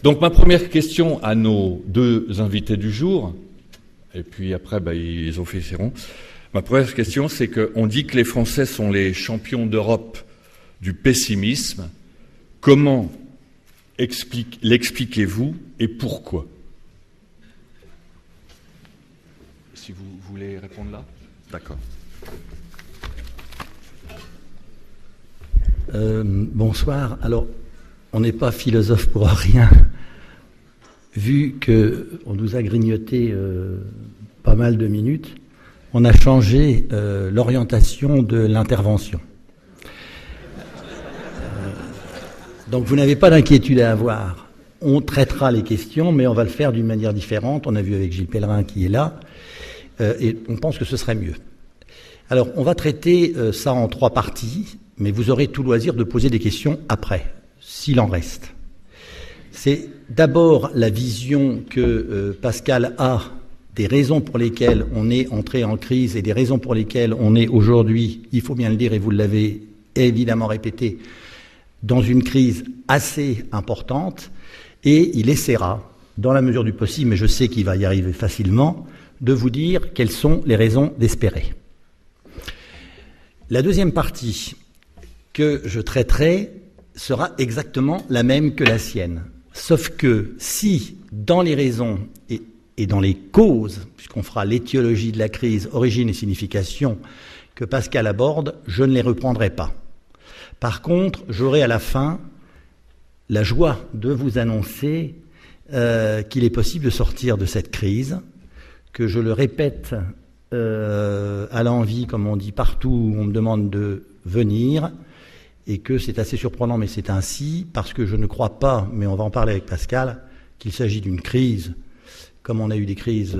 Donc ma première question à nos deux invités du jour, et puis après ils officieront. Ma première question, c'est qu'on dit que les Français sont les champions d'Europe du pessimisme. Comment l'expliquez-vous et pourquoi? Si vous voulez répondre là. D'accord. Bonsoir. Alors, on n'est pas philosophe pour rien, vu qu'on nous a grignoté pas mal de minutes. On a changé l'orientation de l'intervention. Donc, vous n'avez pas d'inquiétude à avoir. On traitera les questions, mais on va le faire d'une manière différente. On a vu avec Gilles Pellerin qui est là, et on pense que ce serait mieux. Alors, on va traiter ça en 3 parties, mais vous aurez tout loisir de poser des questions après, s'il en reste. C'est d'abord la vision que Pascal a des raisons pour lesquelles on est entré en crise et des raisons pour lesquelles on est aujourd'hui, il faut bien le dire et vous l'avez évidemment répété, dans une crise assez importante, et il essaiera, dans la mesure du possible, mais je sais qu'il va y arriver facilement, de vous dire quelles sont les raisons d'espérer. La deuxième partie que je traiterai sera exactement la même que la sienne. Sauf que si, dans les raisons et dans les causes, puisqu'on fera l'étiologie de la crise, origine et signification, que Pascal aborde, je ne les reprendrai pas. Par contre, j'aurai à la fin la joie de vous annoncer qu'il est possible de sortir de cette crise, que je le répète à l'envi, comme on dit partout où on me demande de venir, et que c'est assez surprenant, mais c'est ainsi, parce que je ne crois pas, mais on va en parler avec Pascal, qu'il s'agit d'une crise, comme on a eu des crises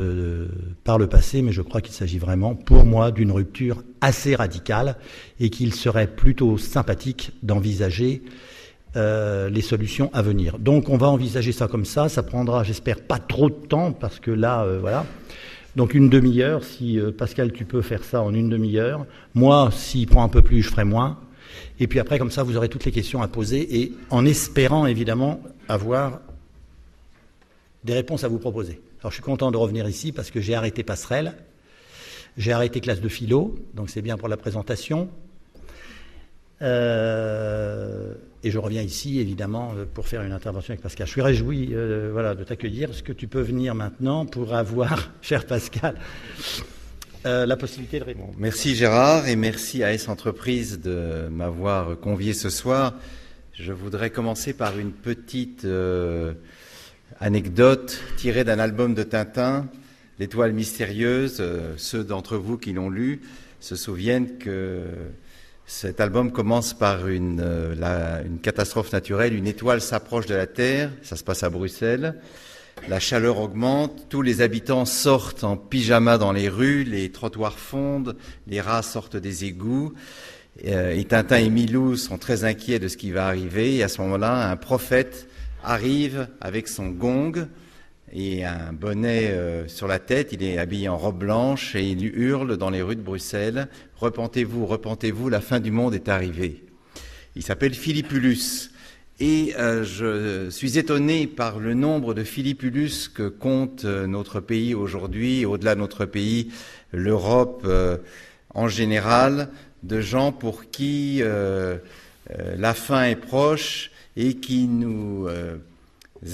par le passé, mais je crois qu'il s'agit vraiment, pour moi, d'une rupture assez radicale, et qu'il serait plutôt sympathique d'envisager les solutions à venir. Donc on va envisager ça comme ça prendra, j'espère, pas trop de temps, parce que là, voilà. Donc une demi-heure, si Pascal, tu peux faire ça en une demi-heure. Moi, s'il prend un peu plus, je ferai moins. Et puis après, comme ça, vous aurez toutes les questions à poser, et en espérant, évidemment, avoir des réponses à vous proposer. Alors je suis content de revenir ici, parce que j'ai arrêté Passerelle, j'ai arrêté classe de philo, donc c'est bien pour la présentation. Et je reviens ici, évidemment, pour faire une intervention avec Pascal. Je suis réjoui voilà, de t'accueillir. Est-ce que tu peux venir maintenant pour avoir, cher Pascal, la possibilité de répondre? Merci Gérard, et merci à S Entreprises de m'avoir convié ce soir. Je voudrais commencer par une petite anecdote tirée d'un album de Tintin, L'Étoile mystérieuse. Ceux d'entre vous qui l'ont lu se souviennent que cet album commence par une catastrophe naturelle. Une étoile s'approche de la Terre, ça se passe à Bruxelles. La chaleur augmente, tous les habitants sortent en pyjama dans les rues, les trottoirs fondent, les rats sortent des égouts. Et Tintin et Milou sont très inquiets de ce qui va arriver. Et à ce moment-là, un prophète arrive avec son gong et un bonnet sur la tête. Il est habillé en robe blanche et il hurle dans les rues de Bruxelles « Repentez-vous, repentez-vous, la fin du monde est arrivée ». Il s'appelle Philippulus. Et je suis étonné par le nombre de Philippulus que compte notre pays aujourd'hui, au-delà de notre pays, l'Europe en général, de gens pour qui la fin est proche et qui nous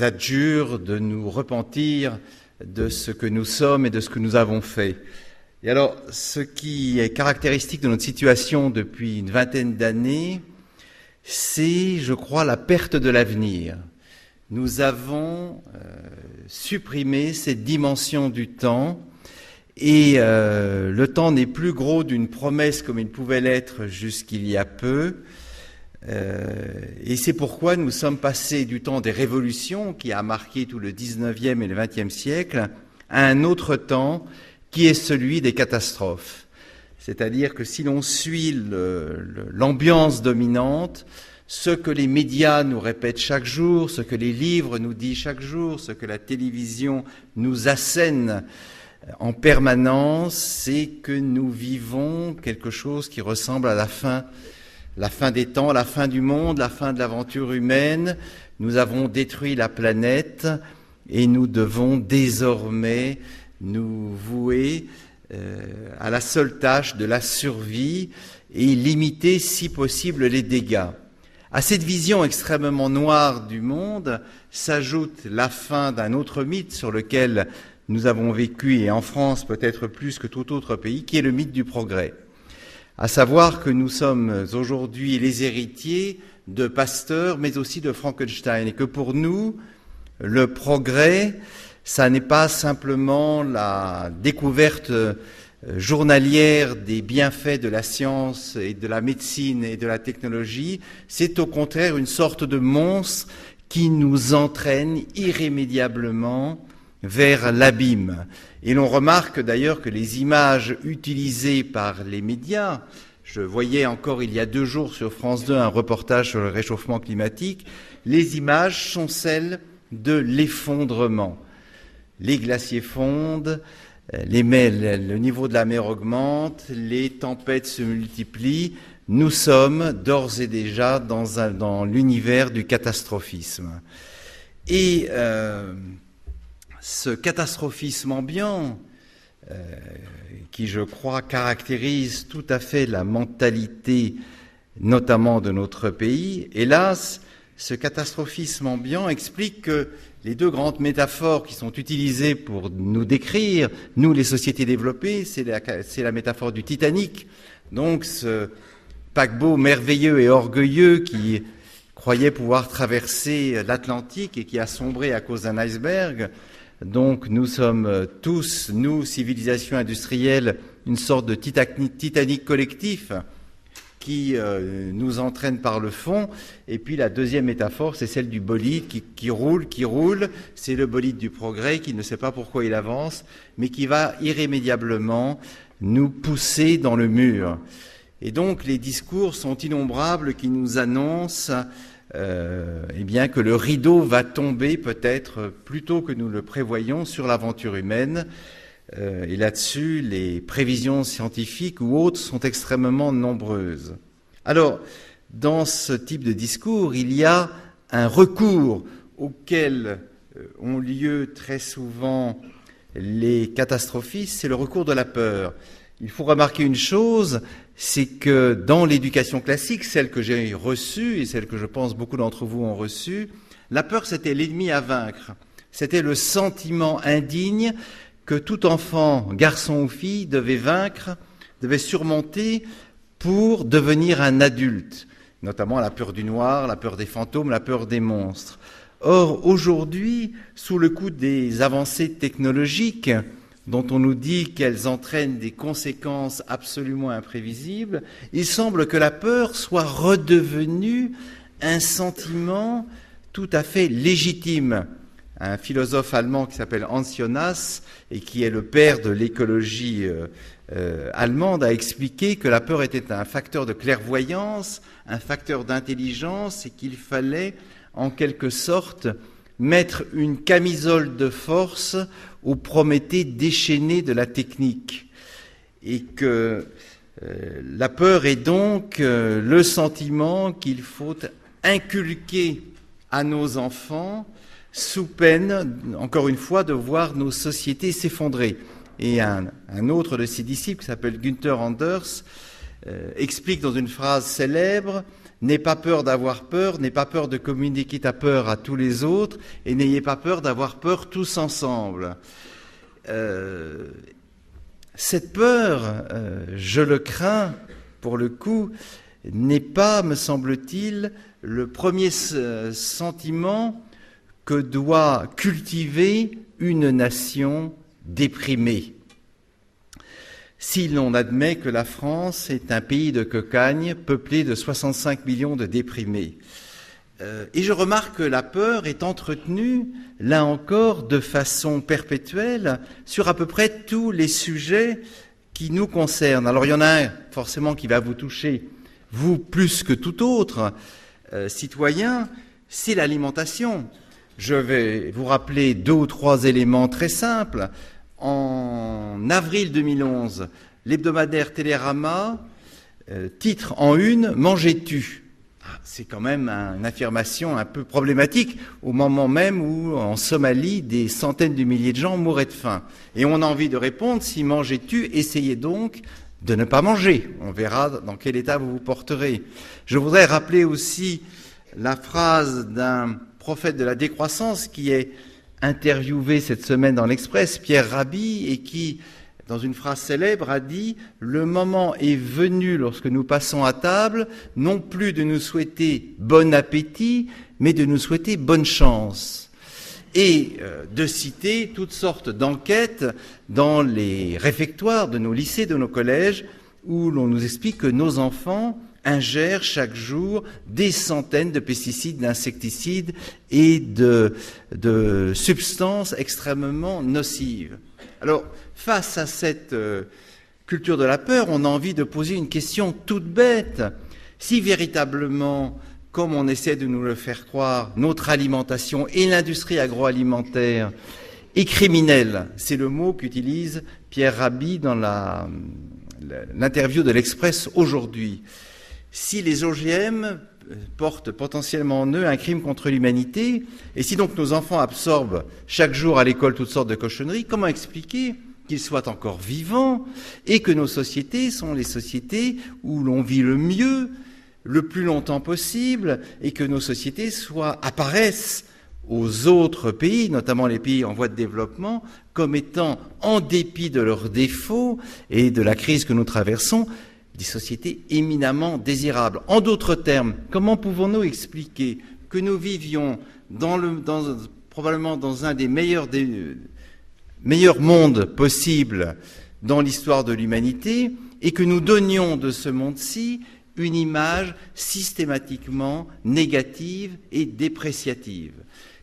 adjurent de nous repentir de ce que nous sommes et de ce que nous avons fait. Et alors, ce qui est caractéristique de notre situation depuis une vingtaine d'années, c'est, je crois, la perte de l'avenir. Nous avons supprimé cette dimension du temps, et le temps n'est plus gros d'une promesse comme il pouvait l'être jusqu'il y a peu. Et c'est pourquoi nous sommes passés du temps des révolutions, qui a marqué tout le 19e et le 20e siècle, à un autre temps qui est celui des catastrophes. C'est-à-dire que si l'on suit l'ambiance dominante, ce que les médias nous répètent chaque jour, ce que les livres nous disent chaque jour, ce que la télévision nous assène en permanence, c'est que nous vivons quelque chose qui ressemble à la fin la fin des temps, la fin du monde, la fin de l'aventure humaine. Nous avons détruit la planète et nous devons désormais nous vouer à la seule tâche de la survie et limiter si possible les dégâts. À cette vision extrêmement noire du monde s'ajoute la fin d'un autre mythe sur lequel nous avons vécu, et en France peut-être plus que tout autre pays, qui est le mythe du progrès. À savoir que nous sommes aujourd'hui les héritiers de Pasteur, mais aussi de Frankenstein, et que pour nous, le progrès, ça n'est pas simplement la découverte journalière des bienfaits de la science et de la médecine et de la technologie, c'est au contraire une sorte de monstre qui nous entraîne irrémédiablement vers l'abîme. Et l'on remarque d'ailleurs que les images utilisées par les médias, je voyais encore il y a 2 jours sur France 2 un reportage sur le réchauffement climatique, les images sont celles de l'effondrement. Les glaciers fondent, le niveau de la mer augmente, les tempêtes se multiplient. Nous sommes d'ores et déjà dans l'univers du catastrophisme. Et ce catastrophisme ambiant, qui je crois caractérise tout à fait la mentalité, notamment de notre pays, hélas, ce catastrophisme ambiant explique que les 2 grandes métaphores qui sont utilisées pour nous décrire, nous les sociétés développées, c'est la métaphore du Titanic, donc ce paquebot merveilleux et orgueilleux qui croyait pouvoir traverser l'Atlantique et qui a sombré à cause d'un iceberg. Donc nous sommes tous, nous, civilisation industrielle, une sorte de Titanic collectif qui nous entraîne par le fond. Et puis la deuxième métaphore, c'est celle du bolide qui roule. C'est le bolide du progrès qui ne sait pas pourquoi il avance, mais qui va irrémédiablement nous pousser dans le mur. Et donc les discours sont innombrables qui nous annoncent que le rideau va tomber peut-être plus tôt que nous le prévoyons sur l'aventure humaine. Et là-dessus, les prévisions scientifiques ou autres sont extrêmement nombreuses. Alors, dans ce type de discours, il y a un recours auquel ont lieu très souvent les catastrophistes, c'est le recours de la peur. Il faut remarquer une chose, c'est que dans l'éducation classique, celle que j'ai reçue et celle que je pense beaucoup d'entre vous ont reçue, la peur c'était l'ennemi à vaincre. C'était le sentiment indigne que tout enfant, garçon ou fille, devait vaincre, devait surmonter pour devenir un adulte, notamment la peur du noir, la peur des fantômes, la peur des monstres. Or, aujourd'hui, sous le coup des avancées technologiques, dont on nous dit qu'elles entraînent des conséquences absolument imprévisibles, il semble que la peur soit redevenue un sentiment tout à fait légitime. Un philosophe allemand qui s'appelle Hans Jonas et qui est le père de l'écologie allemande a expliqué que la peur était un facteur de clairvoyance, un facteur d'intelligence et qu'il fallait en quelque sorte mettre une camisole de force au Prométhée déchaîné de la technique. Et que la peur est donc le sentiment qu'il faut inculquer à nos enfants sous peine, encore une fois, de voir nos sociétés s'effondrer. Et un autre de ses disciples, qui s'appelle Günther Anders, explique dans une phrase célèbre « N'aie pas peur d'avoir peur, n'aie pas peur de communiquer ta peur à tous les autres, et n'ayez pas peur d'avoir peur tous ensemble. » Cette peur, je le crains, pour le coup, n'est pas, me semble-t-il, le premier sentiment que doit cultiver une nation déprimée. Si l'on admet que la France est un pays de cocagne peuplé de 65 millions de déprimés. Et je remarque que la peur est entretenue, là encore, de façon perpétuelle, sur à peu près tous les sujets qui nous concernent. Alors il y en a un, forcément, qui va vous toucher, vous plus que tout autre citoyen, c'est l'alimentation. Je vais vous rappeler 2 ou 3 éléments très simples. En avril 2011, l'hebdomadaire Télérama titre en une, mangeais-tu ? C'est quand même une affirmation un peu problématique au moment même où, en Somalie, des centaines de milliers de gens mouraient de faim. Et on a envie de répondre, si mangeais-tu, essayez donc de ne pas manger. On verra dans quel état vous vous porterez. Je voudrais rappeler aussi la phrase d'un prophète de la décroissance qui est interviewé cette semaine dans l'Express, Pierre Rabhi, et qui, dans une phrase célèbre, a dit « Le moment est venu, lorsque nous passons à table, non plus de nous souhaiter bon appétit, mais de nous souhaiter bonne chance. » Et de citer toutes sortes d'enquêtes dans les réfectoires de nos lycées, de nos collèges, où l'on nous explique que nos enfants ingèrent chaque jour des centaines de pesticides, d'insecticides et de substances extrêmement nocives. Alors, face à cette culture de la peur, on a envie de poser une question toute bête. Si véritablement, comme on essaie de nous le faire croire, notre alimentation et l'industrie agroalimentaire est criminelle, c'est le mot qu'utilise Pierre Rabhi dans l'interview de l'Express aujourd'hui. Si les OGM portent potentiellement en eux un crime contre l'humanité, et si donc nos enfants absorbent chaque jour à l'école toutes sortes de cochonneries, comment expliquer qu'ils soient encore vivants et que nos sociétés sont les sociétés où l'on vit le mieux, le plus longtemps possible, et que nos sociétés apparaissent aux autres pays, notamment les pays en voie de développement, comme étant, en dépit de leurs défauts et de la crise que nous traversons, des sociétés éminemment désirables. En d'autres termes, comment pouvons-nous expliquer que nous vivions probablement dans un des meilleurs mondes possibles dans l'histoire de l'humanité et que nous donnions de ce monde-ci une image systématiquement négative et dépréciative?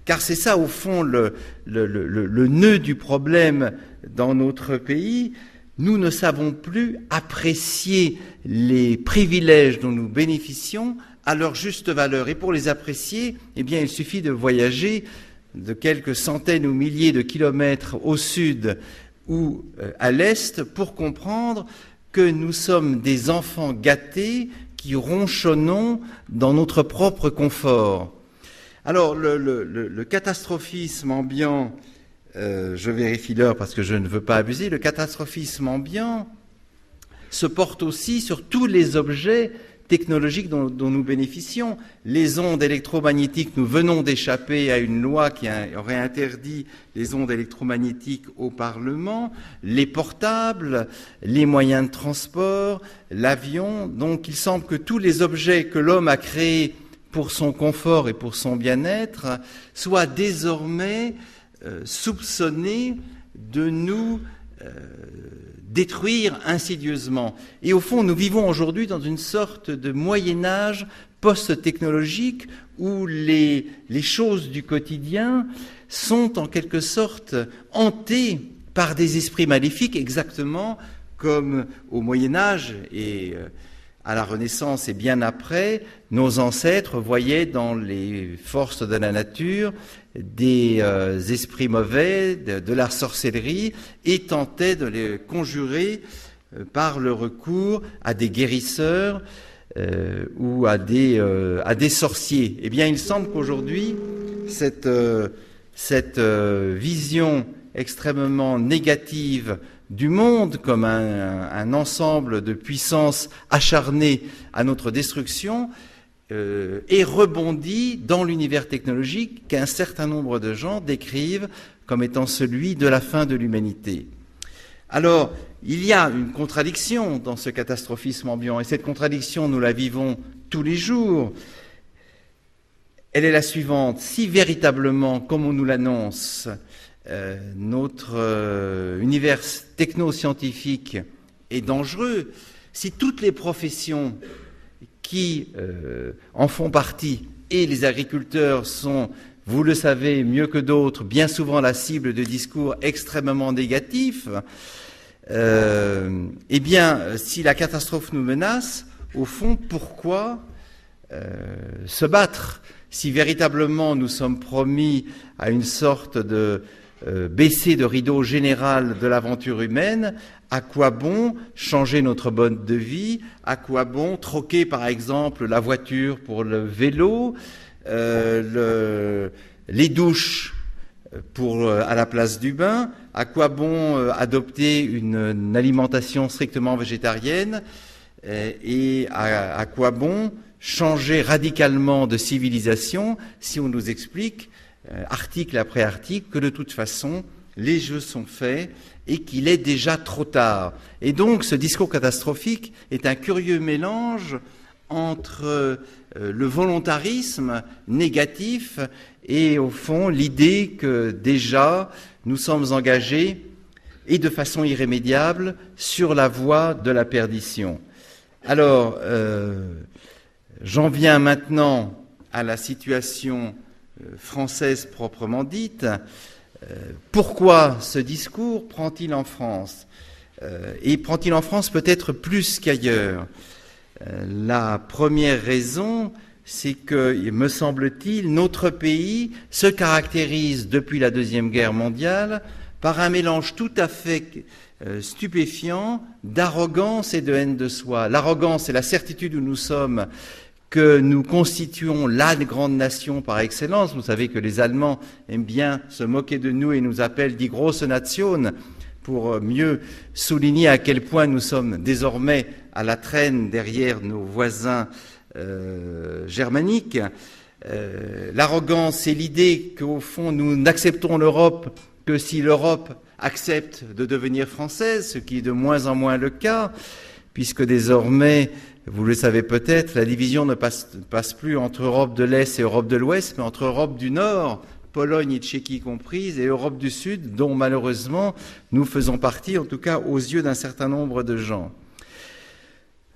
Car c'est ça, au fond, le nœud du problème dans notre pays. Nous ne savons plus apprécier les privilèges dont nous bénéficions à leur juste valeur. Et pour les apprécier, eh bien, il suffit de voyager de quelques centaines ou milliers de kilomètres au sud ou à l'est pour comprendre que nous sommes des enfants gâtés qui ronchonnons dans notre propre confort. Alors, le catastrophisme ambiant, je vérifie l'heure parce que je ne veux pas abuser, le catastrophisme ambiant se porte aussi sur tous les objets technologiques dont nous bénéficions. Les ondes électromagnétiques, nous venons d'échapper à une loi qui aurait interdit les ondes électromagnétiques au Parlement, les portables, les moyens de transport, l'avion. Donc il semble que tous les objets que l'homme a créés pour son confort et pour son bien-être soient désormais soupçonnés de nous détruire insidieusement. Et au fond, nous vivons aujourd'hui dans une sorte de Moyen-Âge post-technologique où les choses du quotidien sont en quelque sorte hantées par des esprits maléfiques, exactement comme au Moyen-Âge et à la Renaissance et bien après, nos ancêtres voyaient dans les forces de la nature des esprits mauvais, de la sorcellerie, et tentaient de les conjurer par le recours à des guérisseurs ou à des sorciers. Eh bien, il semble qu'aujourd'hui, cette vision extrêmement négative du monde comme un ensemble de puissances acharnées à notre destruction et rebondit dans l'univers technologique qu'un certain nombre de gens décrivent comme étant celui de la fin de l'humanité. Alors, il y a une contradiction dans ce catastrophisme ambiant, et cette contradiction, nous la vivons tous les jours. Elle est la suivante: si véritablement, comme on nous l'annonce, notre univers techno-scientifique est dangereux, si toutes les professions qui en font partie, et les agriculteurs sont, vous le savez mieux que d'autres, bien souvent la cible de discours extrêmement négatifs, eh bien, si la catastrophe nous menace, au fond, pourquoi se battre? Si véritablement nous sommes promis à une sorte de baisser le rideau général de l'aventure humaine? À quoi bon changer notre mode de vie? À quoi bon troquer, par exemple, la voiture pour le vélo, les douches à la place du bain? À quoi bon adopter une alimentation strictement végétarienne? Et à quoi bon changer radicalement de civilisation si on nous explique, article après article, que de toute façon, les jeux sont faits et qu'il est déjà trop tard. Et donc, ce discours catastrophique est un curieux mélange entre le volontarisme négatif et, au fond, l'idée que déjà, nous sommes engagés, et de façon irrémédiable, sur la voie de la perdition. Alors, j'en viens maintenant à la situation française proprement dite. Pourquoi ce discours prend-il en France? Et prend-il en France peut-être plus qu'ailleurs? La première raison, c'est que, me semble-t-il, notre pays se caractérise depuis la Deuxième Guerre mondiale par un mélange tout à fait stupéfiant d'arrogance et de haine de soi. L'arrogance, c'est la certitude où nous sommes que nous constituons la grande nation par excellence. Vous savez que les Allemands aiment bien se moquer de nous et nous appellent die große Nation pour mieux souligner à quel point nous sommes désormais à la traîne derrière nos voisins germaniques. L'arrogance, c'est l'idée qu'au fond, nous n'acceptons l'Europe que si l'Europe accepte de devenir française, ce qui est de moins en moins le cas, puisque désormais, vous le savez peut-être, la division ne passe plus entre Europe de l'Est et Europe de l'Ouest, mais entre Europe du Nord, Pologne et Tchéquie comprises, et Europe du Sud, dont malheureusement nous faisons partie, en tout cas aux yeux d'un certain nombre de gens.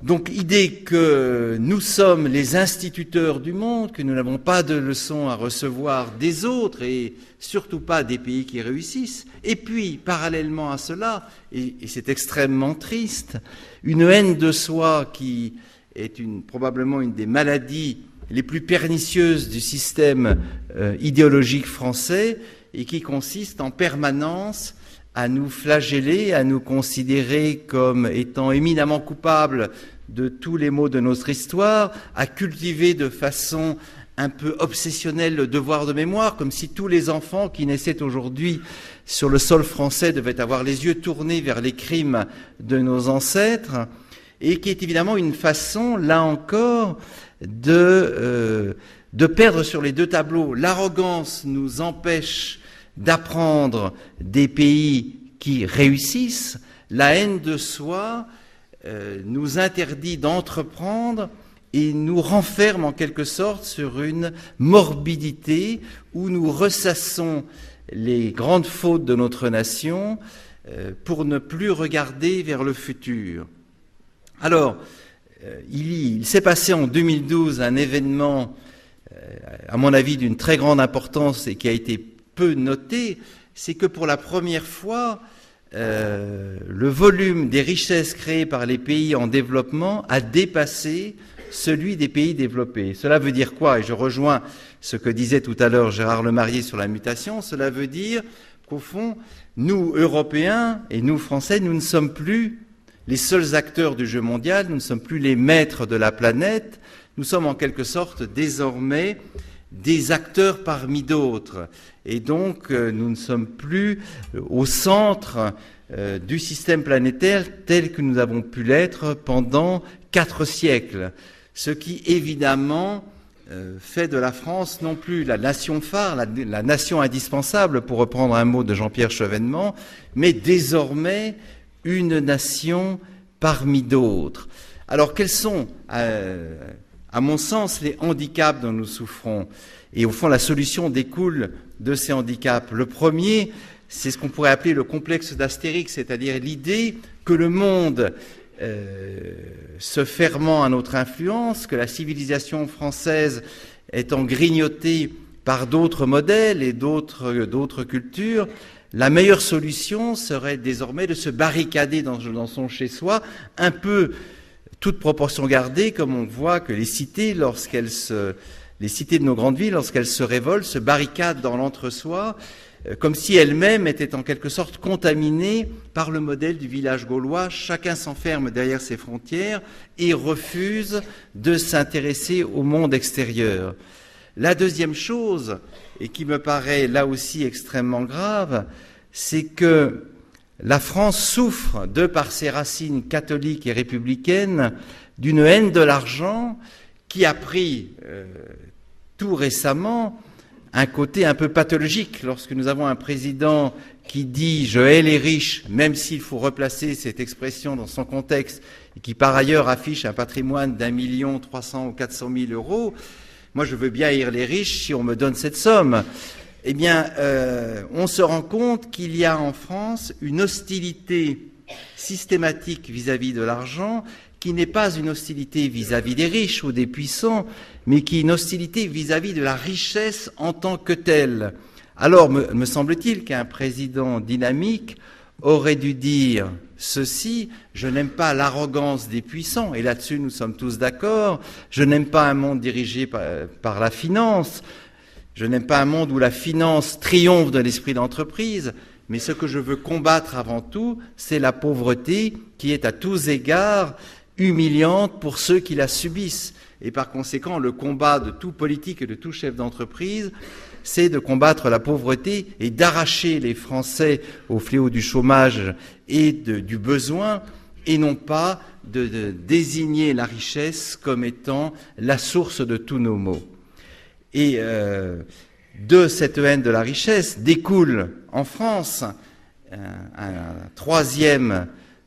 Donc, idée que nous sommes les instituteurs du monde, que nous n'avons pas de leçons à recevoir des autres et surtout pas des pays qui réussissent. Et puis, parallèlement à cela, et c'est extrêmement triste, une haine de soi qui est probablement une des maladies les plus pernicieuses du système idéologique français et qui consiste en permanence à nous flageller, à nous considérer comme étant éminemment coupables de tous les maux de notre histoire, à cultiver de façon un peu obsessionnelle le devoir de mémoire, comme si tous les enfants qui naissaient aujourd'hui sur le sol français devaient avoir les yeux tournés vers les crimes de nos ancêtres, et qui est évidemment une façon, là encore, de perdre sur les deux tableaux. L'arrogance nous empêche d'apprendre des pays qui réussissent, la haine de soi nous interdit d'entreprendre et nous renferme en quelque sorte sur une morbidité où nous ressassons les grandes fautes de notre nation pour ne plus regarder vers le futur. Alors, il s'est passé en 2012 un événement, à mon avis, d'une très grande importance et qui a été peu noté, c'est que pour la première fois, le volume des richesses créées par les pays en développement a dépassé celui des pays développés. Cela veut dire quoi? Et je rejoins ce que disait tout à l'heure Gérard Lemarié sur la mutation. Cela veut dire qu'au fond, nous, Européens et nous, Français, nous ne sommes plus les seuls acteurs du jeu mondial, nous ne sommes plus les maîtres de la planète, nous sommes en quelque sorte désormais des acteurs parmi d'autres. Et donc, nous ne sommes plus au centre du système planétaire tel que nous avons pu l'être pendant 4 siècles. Ce qui, évidemment, fait de la France non plus la nation phare, la nation indispensable, pour reprendre un mot de Jean-Pierre Chevènement, mais désormais une nation parmi d'autres. Alors, quels sont, à mon sens, les handicaps dont nous souffrons? Et au fond, la solution découle de ces handicaps. Le premier, c'est ce qu'on pourrait appeler le complexe d'Astérix, c'est-à-dire l'idée que le monde se fermant à notre influence, que la civilisation française étant grignotée par d'autres modèles et d'autres cultures, la meilleure solution serait désormais de se barricader dans son chez-soi, un peu toute proportion gardée, comme on voit que les cités, les cités de nos grandes villes, lorsqu'elles se révoltent, se barricadent dans l'entre-soi, comme si elle-même était en quelque sorte contaminée par le modèle du village gaulois. Chacun s'enferme derrière ses frontières et refuse de s'intéresser au monde extérieur. La deuxième chose, et qui me paraît là aussi extrêmement grave, c'est que la France souffre, de par ses racines catholiques et républicaines, d'une haine de l'argent qui a pris tout récemment un côté un peu pathologique. Lorsque nous avons un président qui dit « je hais les riches », même s'il faut replacer cette expression dans son contexte, et qui par ailleurs affiche un patrimoine d'1 300 000 ou 400 000 euros, moi je veux bien haïr les riches si on me donne cette somme. Eh bien, on se rend compte qu'il y a en France une hostilité systématique vis-à-vis de l'argent, qui n'est pas une hostilité vis-à-vis des riches ou des puissants, mais qui est une hostilité vis-à-vis de la richesse en tant que telle. Alors, me semble-t-il qu'un président dynamique aurait dû dire ceci: je n'aime pas l'arrogance des puissants, et là-dessus nous sommes tous d'accord. Je n'aime pas un monde dirigé par la finance. Je n'aime pas un monde où la finance triomphe de l'esprit d'entreprise. Mais ce que je veux combattre avant tout, c'est la pauvreté qui est à tous égards humiliante pour ceux qui la subissent. Et par conséquent, le combat de tout politique et de tout chef d'entreprise, c'est de combattre la pauvreté et d'arracher les Français au fléau du chômage et du besoin, et non pas de désigner la richesse comme étant la source de tous nos maux. Et de cette haine de la richesse découle en France un troisième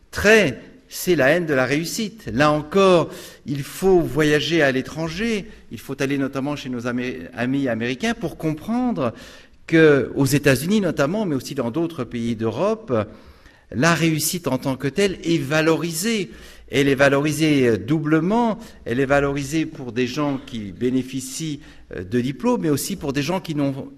trait, c'est la haine de la réussite. Là encore, il faut voyager à l'étranger, il faut aller notamment chez nos amis américains pour comprendre qu'aux États-Unis notamment, mais aussi dans d'autres pays d'Europe, la réussite en tant que telle est valorisée. Elle est valorisée doublement, elle est valorisée pour des gens qui bénéficient de diplômes, mais aussi pour des gens qui n'ont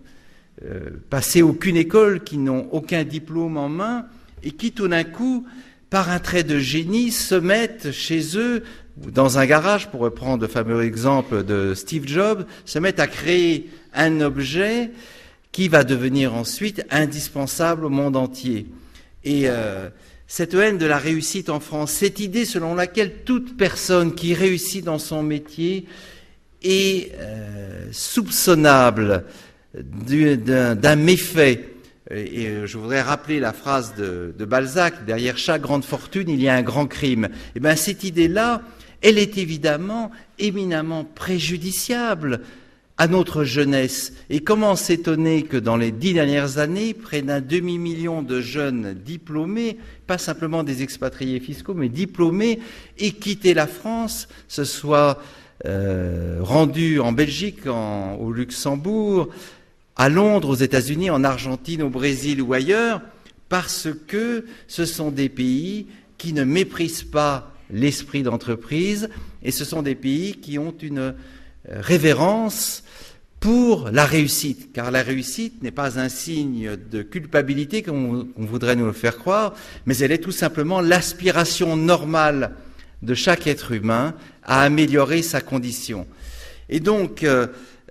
passé aucune école, qui n'ont aucun diplôme en main, et qui tout d'un coup, par un trait de génie, se mettent chez eux, dans un garage, pour reprendre le fameux exemple de Steve Jobs, se mettent à créer un objet qui va devenir ensuite indispensable au monde entier. Et cette haine de la réussite en France, cette idée selon laquelle toute personne qui réussit dans son métier est soupçonnable d'un méfait. Et je voudrais rappeler la phrase de Balzac: derrière chaque grande fortune, il y a un grand crime. Et bien, cette idée-là, elle est évidemment éminemment préjudiciable à notre jeunesse. Et comment s'étonner que dans les 10 dernières années, près d'1 demi-million de jeunes diplômés, pas simplement des expatriés fiscaux, mais diplômés, aient quitté la France, se soient rendus en Belgique, au Luxembourg, à Londres, aux États-Unis, en Argentine, au Brésil ou ailleurs, parce que ce sont des pays qui ne méprisent pas l'esprit d'entreprise, et ce sont des pays qui ont une révérence pour la réussite, car la réussite n'est pas un signe de culpabilité comme on voudrait nous le faire croire, mais elle est tout simplement l'aspiration normale de chaque être humain à améliorer sa condition. Et donc,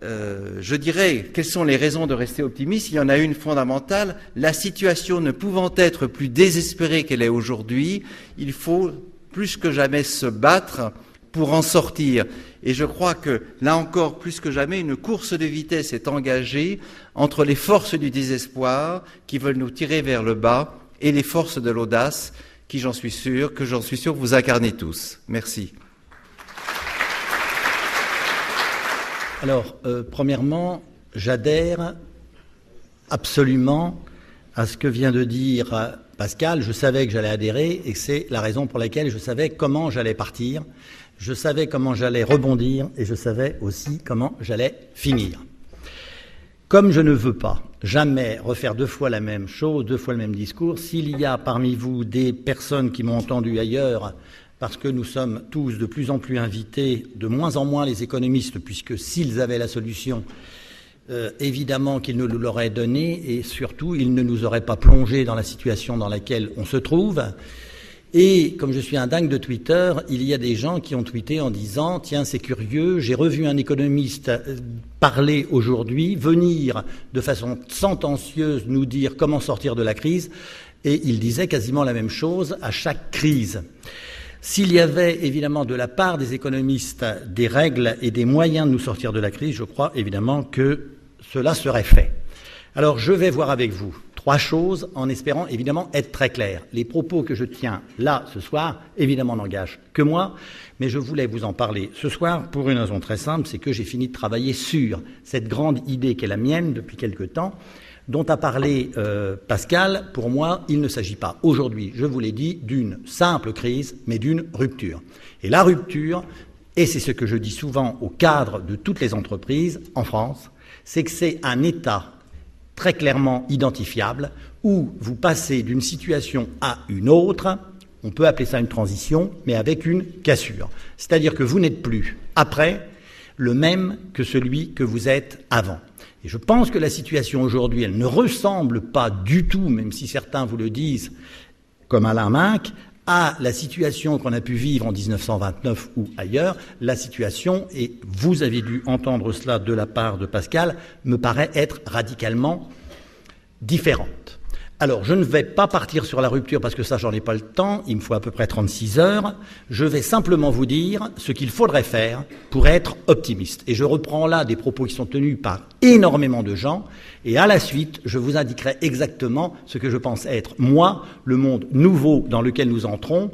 je dirais, quelles sont les raisons de rester optimiste? Il y en a une fondamentale: la situation ne pouvant être plus désespérée qu'elle est aujourd'hui, il faut plus que jamais se battre pour en sortir. Et je crois que, là encore, plus que jamais, une course de vitesse est engagée entre les forces du désespoir, qui veulent nous tirer vers le bas, et les forces de l'audace, que j'en suis sûr, vous incarnez tous. Merci. Alors, premièrement, j'adhère absolument à ce que vient de dire Pascal. Je savais que j'allais adhérer, et c'est la raison pour laquelle je savais comment j'allais partir, je savais comment j'allais rebondir, et je savais aussi comment j'allais finir. Comme je ne veux pas jamais refaire 2 fois la même chose, 2 fois le même discours, s'il y a parmi vous des personnes qui m'ont entendu ailleurs, parce que nous sommes tous de plus en plus invités, de moins en moins les économistes, puisque s'ils avaient la solution, évidemment qu'ils nous l'auraient donnée, et surtout, ils ne nous auraient pas plongé dans la situation dans laquelle on se trouve. Et comme je suis un dingue de Twitter, il y a des gens qui ont tweeté en disant « Tiens, c'est curieux, j'ai revu un économiste parler aujourd'hui, venir de façon sentencieuse nous dire comment sortir de la crise. » Et il disait quasiment la même chose à chaque crise. S'il y avait évidemment de la part des économistes des règles et des moyens de nous sortir de la crise, je crois évidemment que cela serait fait. Alors je vais voir avec vous 3 choses en espérant évidemment être très clair. Les propos que je tiens là ce soir, évidemment n'engagent que moi, mais je voulais vous en parler ce soir pour une raison très simple, c'est que j'ai fini de travailler sur cette grande idée qui est la mienne depuis quelque temps, dont a parlé Pascal. Pour moi, il ne s'agit pas aujourd'hui, je vous l'ai dit, d'une simple crise, mais d'une rupture. Et la rupture, et c'est ce que je dis souvent au cadre de toutes les entreprises en France, c'est que c'est un état très clairement identifiable où vous passez d'une situation à une autre, on peut appeler ça une transition, mais avec une cassure. C'est-à-dire que vous n'êtes plus, après, le même que celui que vous êtes avant. Et je pense que la situation aujourd'hui, elle ne ressemble pas du tout, même si certains vous le disent, comme Alain Minc, à la situation qu'on a pu vivre en 1929 ou ailleurs. La situation, et vous avez dû entendre cela de la part de Pascal, me paraît être radicalement différente. Alors, je ne vais pas partir sur la rupture parce que ça, j'en ai pas le temps, il me faut à peu près 36 heures. Je vais simplement vous dire ce qu'il faudrait faire pour être optimiste. Et je reprends là des propos qui sont tenus par énormément de gens, et à la suite, je vous indiquerai exactement ce que je pense être, moi, le monde nouveau dans lequel nous entrons.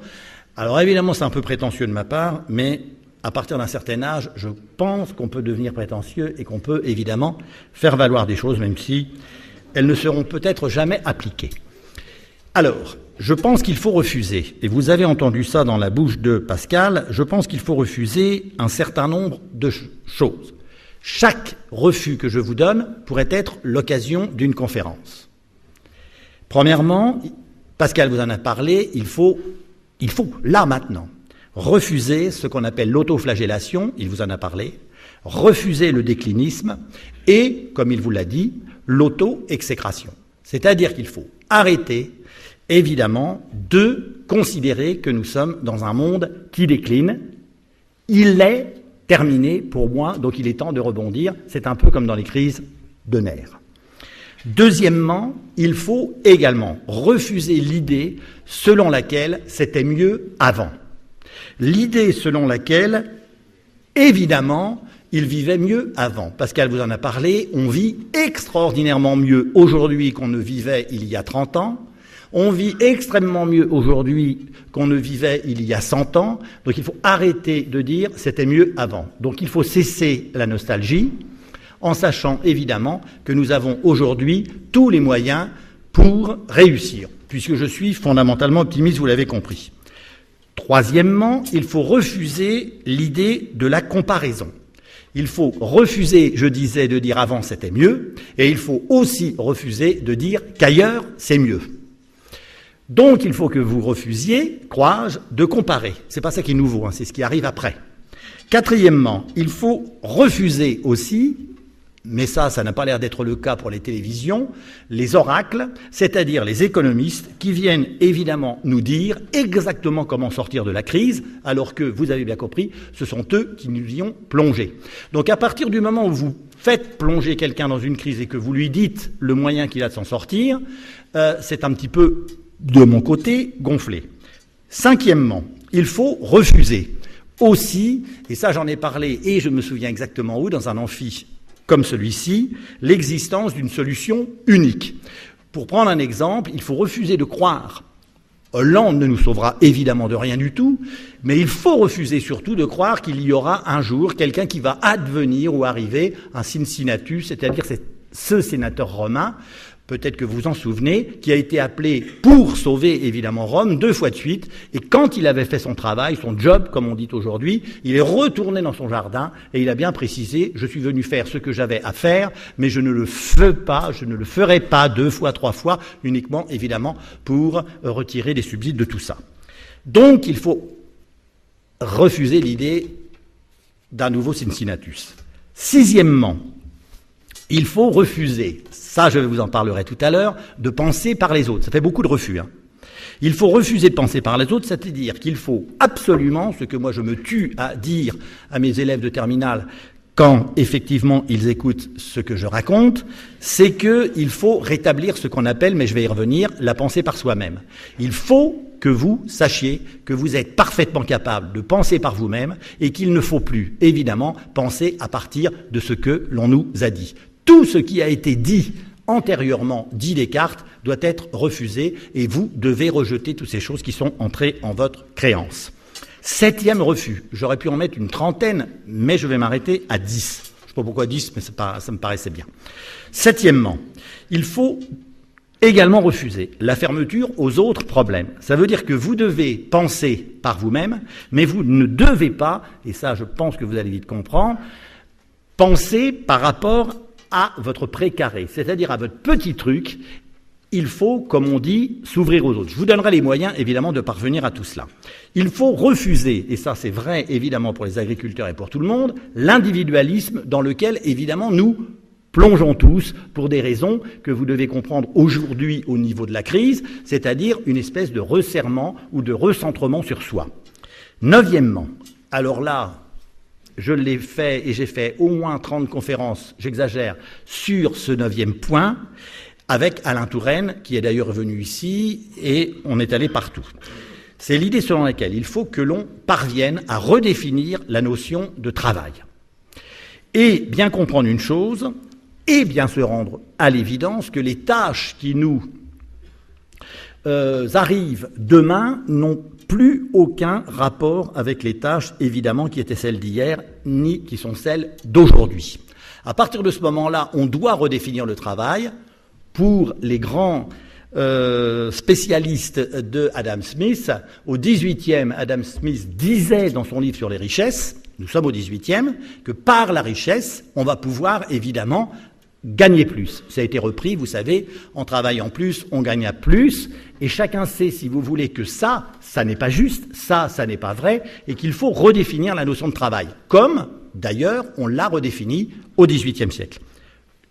Alors évidemment, c'est un peu prétentieux de ma part, mais à partir d'un certain âge, je pense qu'on peut devenir prétentieux et qu'on peut évidemment faire valoir des choses, même si elles ne seront peut-être jamais appliquées. Alors, je pense qu'il faut refuser, et vous avez entendu ça dans la bouche de Pascal, je pense qu'il faut refuser un certain nombre de choses. Chaque refus que je vous donne pourrait être l'occasion d'une conférence. Premièrement, Pascal vous en a parlé, il faut là maintenant, refuser ce qu'on appelle l'autoflagellation, il vous en a parlé, refuser le déclinisme et, comme il vous l'a dit, l'auto-exécration. C'est-à-dire qu'il faut arrêter, évidemment, de considérer que nous sommes dans un monde qui décline. Il est terminé pour moi, donc il est temps de rebondir. C'est un peu comme dans les crises de nerfs. Deuxièmement, il faut également refuser l'idée selon laquelle c'était mieux avant. L'idée selon laquelle, évidemment, il vivait mieux avant. Pascal vous en a parlé, on vit extraordinairement mieux aujourd'hui qu'on ne vivait il y a 30 ans. On vit extrêmement mieux aujourd'hui qu'on ne vivait il y a 100 ans. Donc il faut arrêter de dire c'était mieux avant. Donc il faut cesser la nostalgie en sachant évidemment que nous avons aujourd'hui tous les moyens pour réussir, puisque je suis fondamentalement optimiste, vous l'avez compris. Troisièmement, il faut refuser l'idée de la comparaison. Il faut refuser, je disais, de dire avant c'était mieux, et il faut aussi refuser de dire qu'ailleurs c'est mieux. Donc il faut que vous refusiez, crois-je, de comparer. C'est pas ça qui est nouveau, c'est ce qui arrive après. Quatrièmement, il faut refuser aussi, mais ça n'a pas l'air d'être le cas pour les télévisions, les oracles, c'est-à-dire les économistes qui viennent évidemment nous dire exactement comment sortir de la crise, alors que, vous avez bien compris, ce sont eux qui nous y ont plongé. Donc à partir du moment où vous faites plonger quelqu'un dans une crise et que vous lui dites le moyen qu'il a de s'en sortir, c'est un petit peu, de mon côté, gonflé. Cinquièmement, il faut refuser aussi, et ça j'en ai parlé et je me souviens exactement où, dans un amphi comme celui-ci, l'existence d'une solution unique. Pour prendre un exemple, il faut refuser de croire. Hollande ne nous sauvera évidemment de rien du tout, mais il faut refuser surtout de croire qu'il y aura un jour quelqu'un qui va advenir ou arriver un Cincinnatus, c'est-à-dire ce sénateur romain, peut-être que vous vous en souvenez, qui a été appelé pour sauver évidemment Rome 2 fois de suite, et quand il avait fait son travail, son job, comme on dit aujourd'hui, il est retourné dans son jardin, et il a bien précisé, je suis venu faire ce que j'avais à faire, mais je ne le ferai pas 2 fois, 3 fois, uniquement évidemment pour retirer des subsides de tout ça. Donc il faut refuser l'idée d'un nouveau Cincinnatus. Sixièmement, il faut refuser, ça je vous en parlerai tout à l'heure, de penser par les autres. Ça fait beaucoup de refus. Il faut refuser de penser par les autres, c'est-à-dire qu'il faut absolument, ce que moi je me tue à dire à mes élèves de terminale quand effectivement ils écoutent ce que je raconte, c'est qu'il faut rétablir ce qu'on appelle, mais je vais y revenir, la pensée par soi-même. Il faut que vous sachiez que vous êtes parfaitement capable de penser par vous-même et qu'il ne faut plus, évidemment, penser à partir de ce que l'on nous a dit. Tout ce qui a été dit antérieurement, dit Descartes, doit être refusé et vous devez rejeter toutes ces choses qui sont entrées en votre créance. 7e refus. J'aurais pu en mettre une trentaine, mais je vais m'arrêter à 10. Je ne sais pas pourquoi 10, mais ça me paraissait bien. 7e, il faut également refuser la fermeture aux autres problèmes. Ça veut dire que vous devez penser par vous-même, mais vous ne devez pas, et ça je pense que vous allez vite comprendre, penser par rapport à votre précaré, c'est-à-dire à votre petit truc. Il faut, comme on dit, s'ouvrir aux autres. Je vous donnerai les moyens, évidemment, de parvenir à tout cela. Il faut refuser, et ça c'est vrai, évidemment, pour les agriculteurs et pour tout le monde, l'individualisme dans lequel, évidemment, nous plongeons tous pour des raisons que vous devez comprendre aujourd'hui au niveau de la crise, c'est-à-dire une espèce de resserrement ou de recentrement sur soi. 9e, alors là, je l'ai fait et j'ai fait au moins 30 conférences, j'exagère, sur ce 9e point, avec Alain Touraine, qui est d'ailleurs venu ici, et on est allé partout. C'est l'idée selon laquelle il faut que l'on parvienne à redéfinir la notion de travail. Et bien comprendre une chose, et bien se rendre à l'évidence que les tâches qui nous arrivent demain n'ont plus aucun rapport avec les tâches, évidemment, qui étaient celles d'hier, ni qui sont celles d'aujourd'hui. À partir de ce moment-là, on doit redéfinir le travail. Pour les grands spécialistes de Adam Smith, au 18e, Adam Smith disait dans son livre sur les richesses, nous sommes au 18e, que par la richesse, on va pouvoir évidemment gagner plus. Ça a été repris, vous savez, en travaillant plus, on gagne plus, et chacun sait, si vous voulez, que ça n'est pas juste, ça n'est pas vrai, et qu'il faut redéfinir la notion de travail, comme, d'ailleurs, on l'a redéfini au 18e siècle.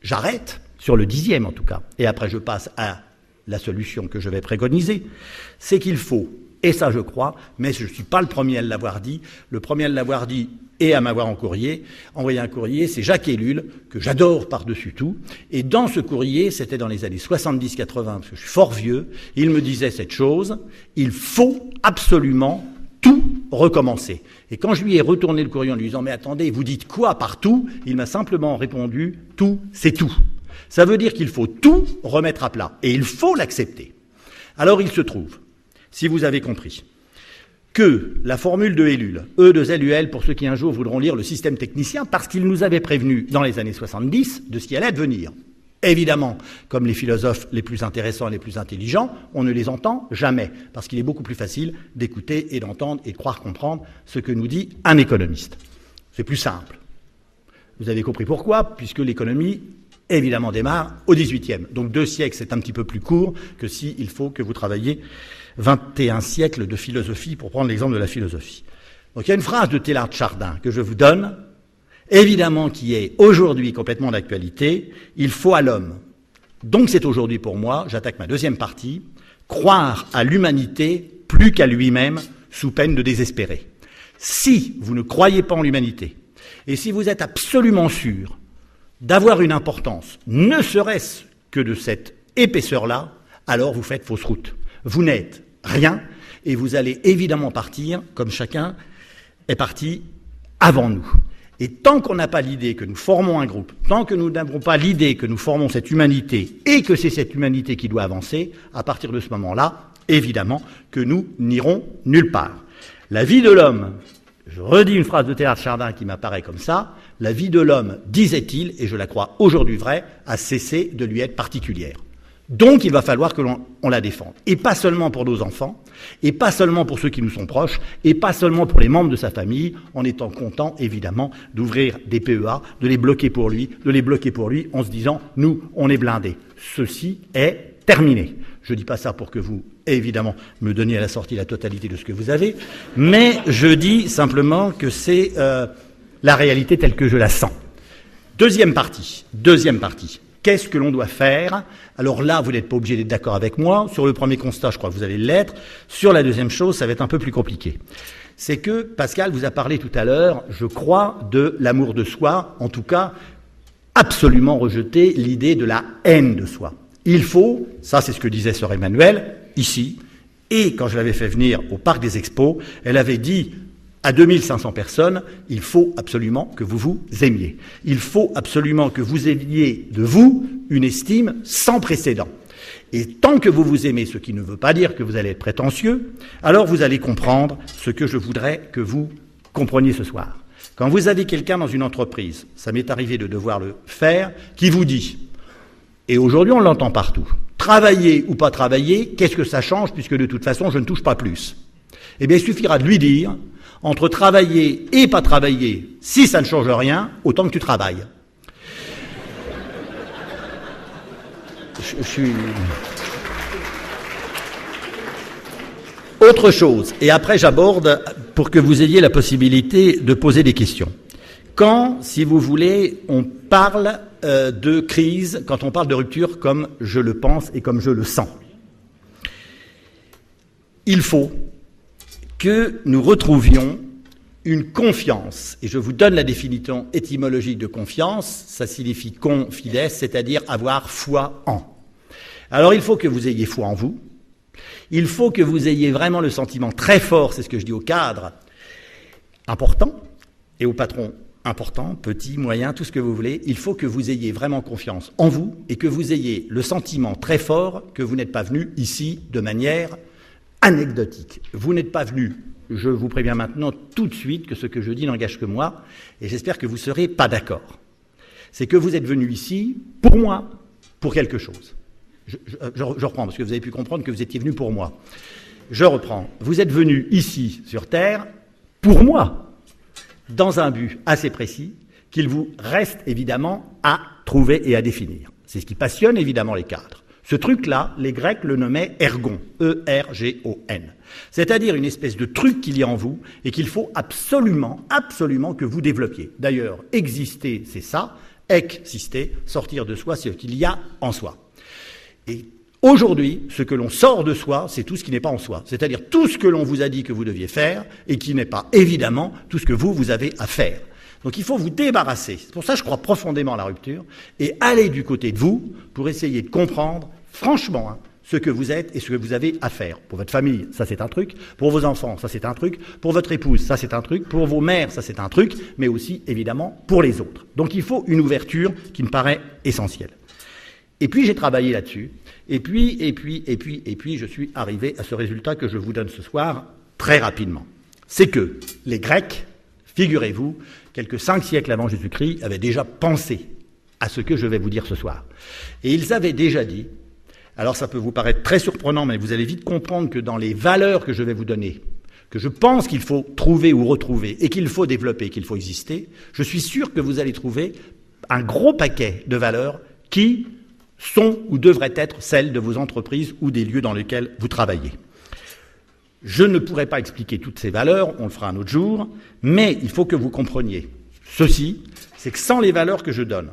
J'arrête sur le 10e en tout cas, et après je passe à la solution que je vais préconiser, c'est qu'il faut, et ça je crois, mais je ne suis pas le premier à l'avoir dit, le premier à l'avoir dit et à m'avoir envoyé un courrier, c'est Jacques Ellul, que j'adore par-dessus tout, et dans ce courrier, c'était dans les années 70-80, parce que je suis fort vieux, il me disait cette chose, il faut absolument tout recommencer. Et quand je lui ai retourné le courrier en lui disant « Mais attendez, vous dites quoi par tout ?» Il m'a simplement répondu « Tout, c'est tout ». Ça veut dire qu'il faut tout remettre à plat, et il faut l'accepter. Alors il se trouve, si vous avez compris, que la formule de Ellul, E2LUL, pour ceux qui un jour voudront lire le système technicien, parce qu'il nous avait prévenu dans les années 70 de ce qui allait advenir. Évidemment, comme les philosophes les plus intéressants et les plus intelligents, on ne les entend jamais, parce qu'il est beaucoup plus facile d'écouter et d'entendre et de croire comprendre ce que nous dit un économiste. C'est plus simple. Vous avez compris pourquoi, puisque l'économie évidemment démarre au 18e. Donc 2 siècles, c'est un petit peu plus court que s'il faut que vous travailliez 21 siècles de philosophie, pour prendre l'exemple de la philosophie. Donc il y a une phrase de Teilhard de Chardin que je vous donne, évidemment qui est aujourd'hui complètement d'actualité, il faut à l'homme. Donc c'est aujourd'hui pour moi, j'attaque ma 2e partie, croire à l'humanité plus qu'à lui-même sous peine de désespérer. Si vous ne croyez pas en l'humanité, et si vous êtes absolument sûr d'avoir une importance, ne serait-ce que de cette épaisseur-là, alors vous faites fausse route. Vous n'êtes rien, et vous allez évidemment partir comme chacun est parti avant nous. Et tant qu'on n'a pas l'idée que nous formons un groupe, tant que nous n'avons pas l'idée que nous formons cette humanité, et que c'est cette humanité qui doit avancer, à partir de ce moment-là, évidemment, que nous n'irons nulle part. La vie de l'homme, je redis une phrase de Teilhard de Chardin qui m'apparaît comme ça, la vie de l'homme, disait-il, et je la crois aujourd'hui vraie, a cessé de lui être particulière. Donc il va falloir que l'on la défende. Et pas seulement pour nos enfants, et pas seulement pour ceux qui nous sont proches, et pas seulement pour les membres de sa famille, en étant content, évidemment, d'ouvrir des PEA, de les bloquer pour lui, en se disant, nous, on est blindés. Ceci est terminé. Je ne dis pas ça pour que vous, évidemment, me donniez à la sortie la totalité de ce que vous avez, mais je dis simplement que c'est la réalité telle que je la sens. Deuxième partie. qu'est-ce que l'on doit faire? Alors là, vous n'êtes pas obligé d'être d'accord avec moi. Sur le premier constat, je crois que vous allez l'être. Sur la deuxième chose, ça va être un peu plus compliqué. C'est que Pascal vous a parlé tout à l'heure, je crois, de l'amour de soi, en tout cas, absolument rejeter l'idée de la haine de soi. Il faut, ça c'est ce que disait sœur Emmanuelle, ici, et quand je l'avais fait venir au Parc des Expos, elle avait dit à 2500 personnes, il faut absolument que vous vous aimiez. Il faut absolument que vous ayez de vous une estime sans précédent. Et tant que vous vous aimez, ce qui ne veut pas dire que vous allez être prétentieux, alors vous allez comprendre ce que je voudrais que vous compreniez ce soir. Quand vous avez quelqu'un dans une entreprise, ça m'est arrivé de devoir le faire, qui vous dit, et aujourd'hui on l'entend partout, travailler ou pas travailler, qu'est-ce que ça change puisque de toute façon je ne touche pas plus? Eh bien il suffira de lui dire, entre travailler et pas travailler, si ça ne change rien, autant que tu travailles. Je suis... Autre chose, et après j'aborde pour que vous ayez la possibilité de poser des questions. Quand, si vous voulez, on parle de crise, quand on parle de rupture comme je le pense et comme je le sens, il faut que nous retrouvions une confiance, et je vous donne la définition étymologique de confiance, ça signifie confides, c'est-à-dire avoir foi en. Alors il faut que vous ayez foi en vous, il faut que vous ayez vraiment le sentiment très fort, c'est ce que je dis aux cadres, important, et aux patrons important, petit, moyen, tout ce que vous voulez, il faut que vous ayez vraiment confiance en vous, et que vous ayez le sentiment très fort que vous n'êtes pas venu ici de manière anecdotique. Vous n'êtes pas venu, je vous préviens maintenant tout de suite que ce que je dis n'engage que moi, et j'espère que vous ne serez pas d'accord. C'est que vous êtes venu ici, pour moi, pour quelque chose. Je reprends, parce que vous avez pu comprendre que vous étiez venu pour moi. Je reprends. Vous êtes venu ici, sur Terre, pour moi, dans un but assez précis, qu'il vous reste évidemment à trouver et à définir. C'est ce qui passionne évidemment les cadres. Ce truc-là, les Grecs le nommaient ergon, E-R-G-O-N. C'est-à-dire une espèce de truc qu'il y a en vous et qu'il faut absolument, absolument que vous développiez. D'ailleurs, exister, c'est ça. Exister, sortir de soi, c'est ce qu'il y a en soi. Et aujourd'hui, ce que l'on sort de soi, c'est tout ce qui n'est pas en soi. C'est-à-dire tout ce que l'on vous a dit que vous deviez faire et qui n'est pas évidemment tout ce que vous avez à faire. Donc il faut vous débarrasser. C'est pour ça que je crois profondément à la rupture et aller du côté de vous pour essayer de comprendre franchement ce que vous êtes et ce que vous avez à faire. Pour votre famille, ça c'est un truc. Pour vos enfants, ça c'est un truc. Pour votre épouse, ça c'est un truc. Pour vos mères, ça c'est un truc. Mais aussi, évidemment, pour les autres. Donc il faut une ouverture qui me paraît essentielle. Et puis j'ai travaillé là-dessus. Et puis, je suis arrivé à ce résultat que je vous donne ce soir très rapidement. C'est que les Grecs, figurez-vous, quelques 5 siècles avant Jésus-Christ, avaient déjà pensé à ce que je vais vous dire ce soir. Et ils avaient déjà dit, alors ça peut vous paraître très surprenant, mais vous allez vite comprendre que dans les valeurs que je vais vous donner, que je pense qu'il faut trouver ou retrouver, et qu'il faut développer, qu'il faut exister, je suis sûr que vous allez trouver un gros paquet de valeurs qui sont ou devraient être celles de vos entreprises ou des lieux dans lesquels vous travaillez. Je ne pourrai pas expliquer toutes ces valeurs, on le fera un autre jour, mais il faut que vous compreniez ceci, c'est que sans les valeurs que je donne,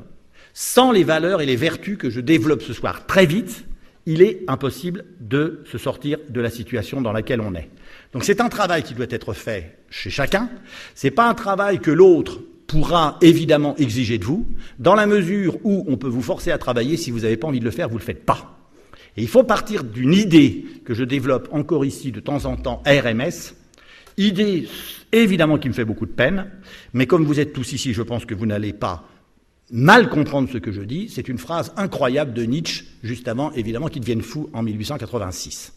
sans les valeurs et les vertus que je développe ce soir très vite, il est impossible de se sortir de la situation dans laquelle on est. Donc c'est un travail qui doit être fait chez chacun, c'est pas un travail que l'autre pourra évidemment exiger de vous, dans la mesure où on peut vous forcer à travailler, si vous n'avez pas envie de le faire, vous ne le faites pas. Et il faut partir d'une idée que je développe encore ici de temps en temps à RMS, idée évidemment qui me fait beaucoup de peine, mais comme vous êtes tous ici, je pense que vous n'allez pas mal comprendre ce que je dis, c'est une phrase incroyable de Nietzsche, juste avant évidemment qu'il devienne fou en 1886.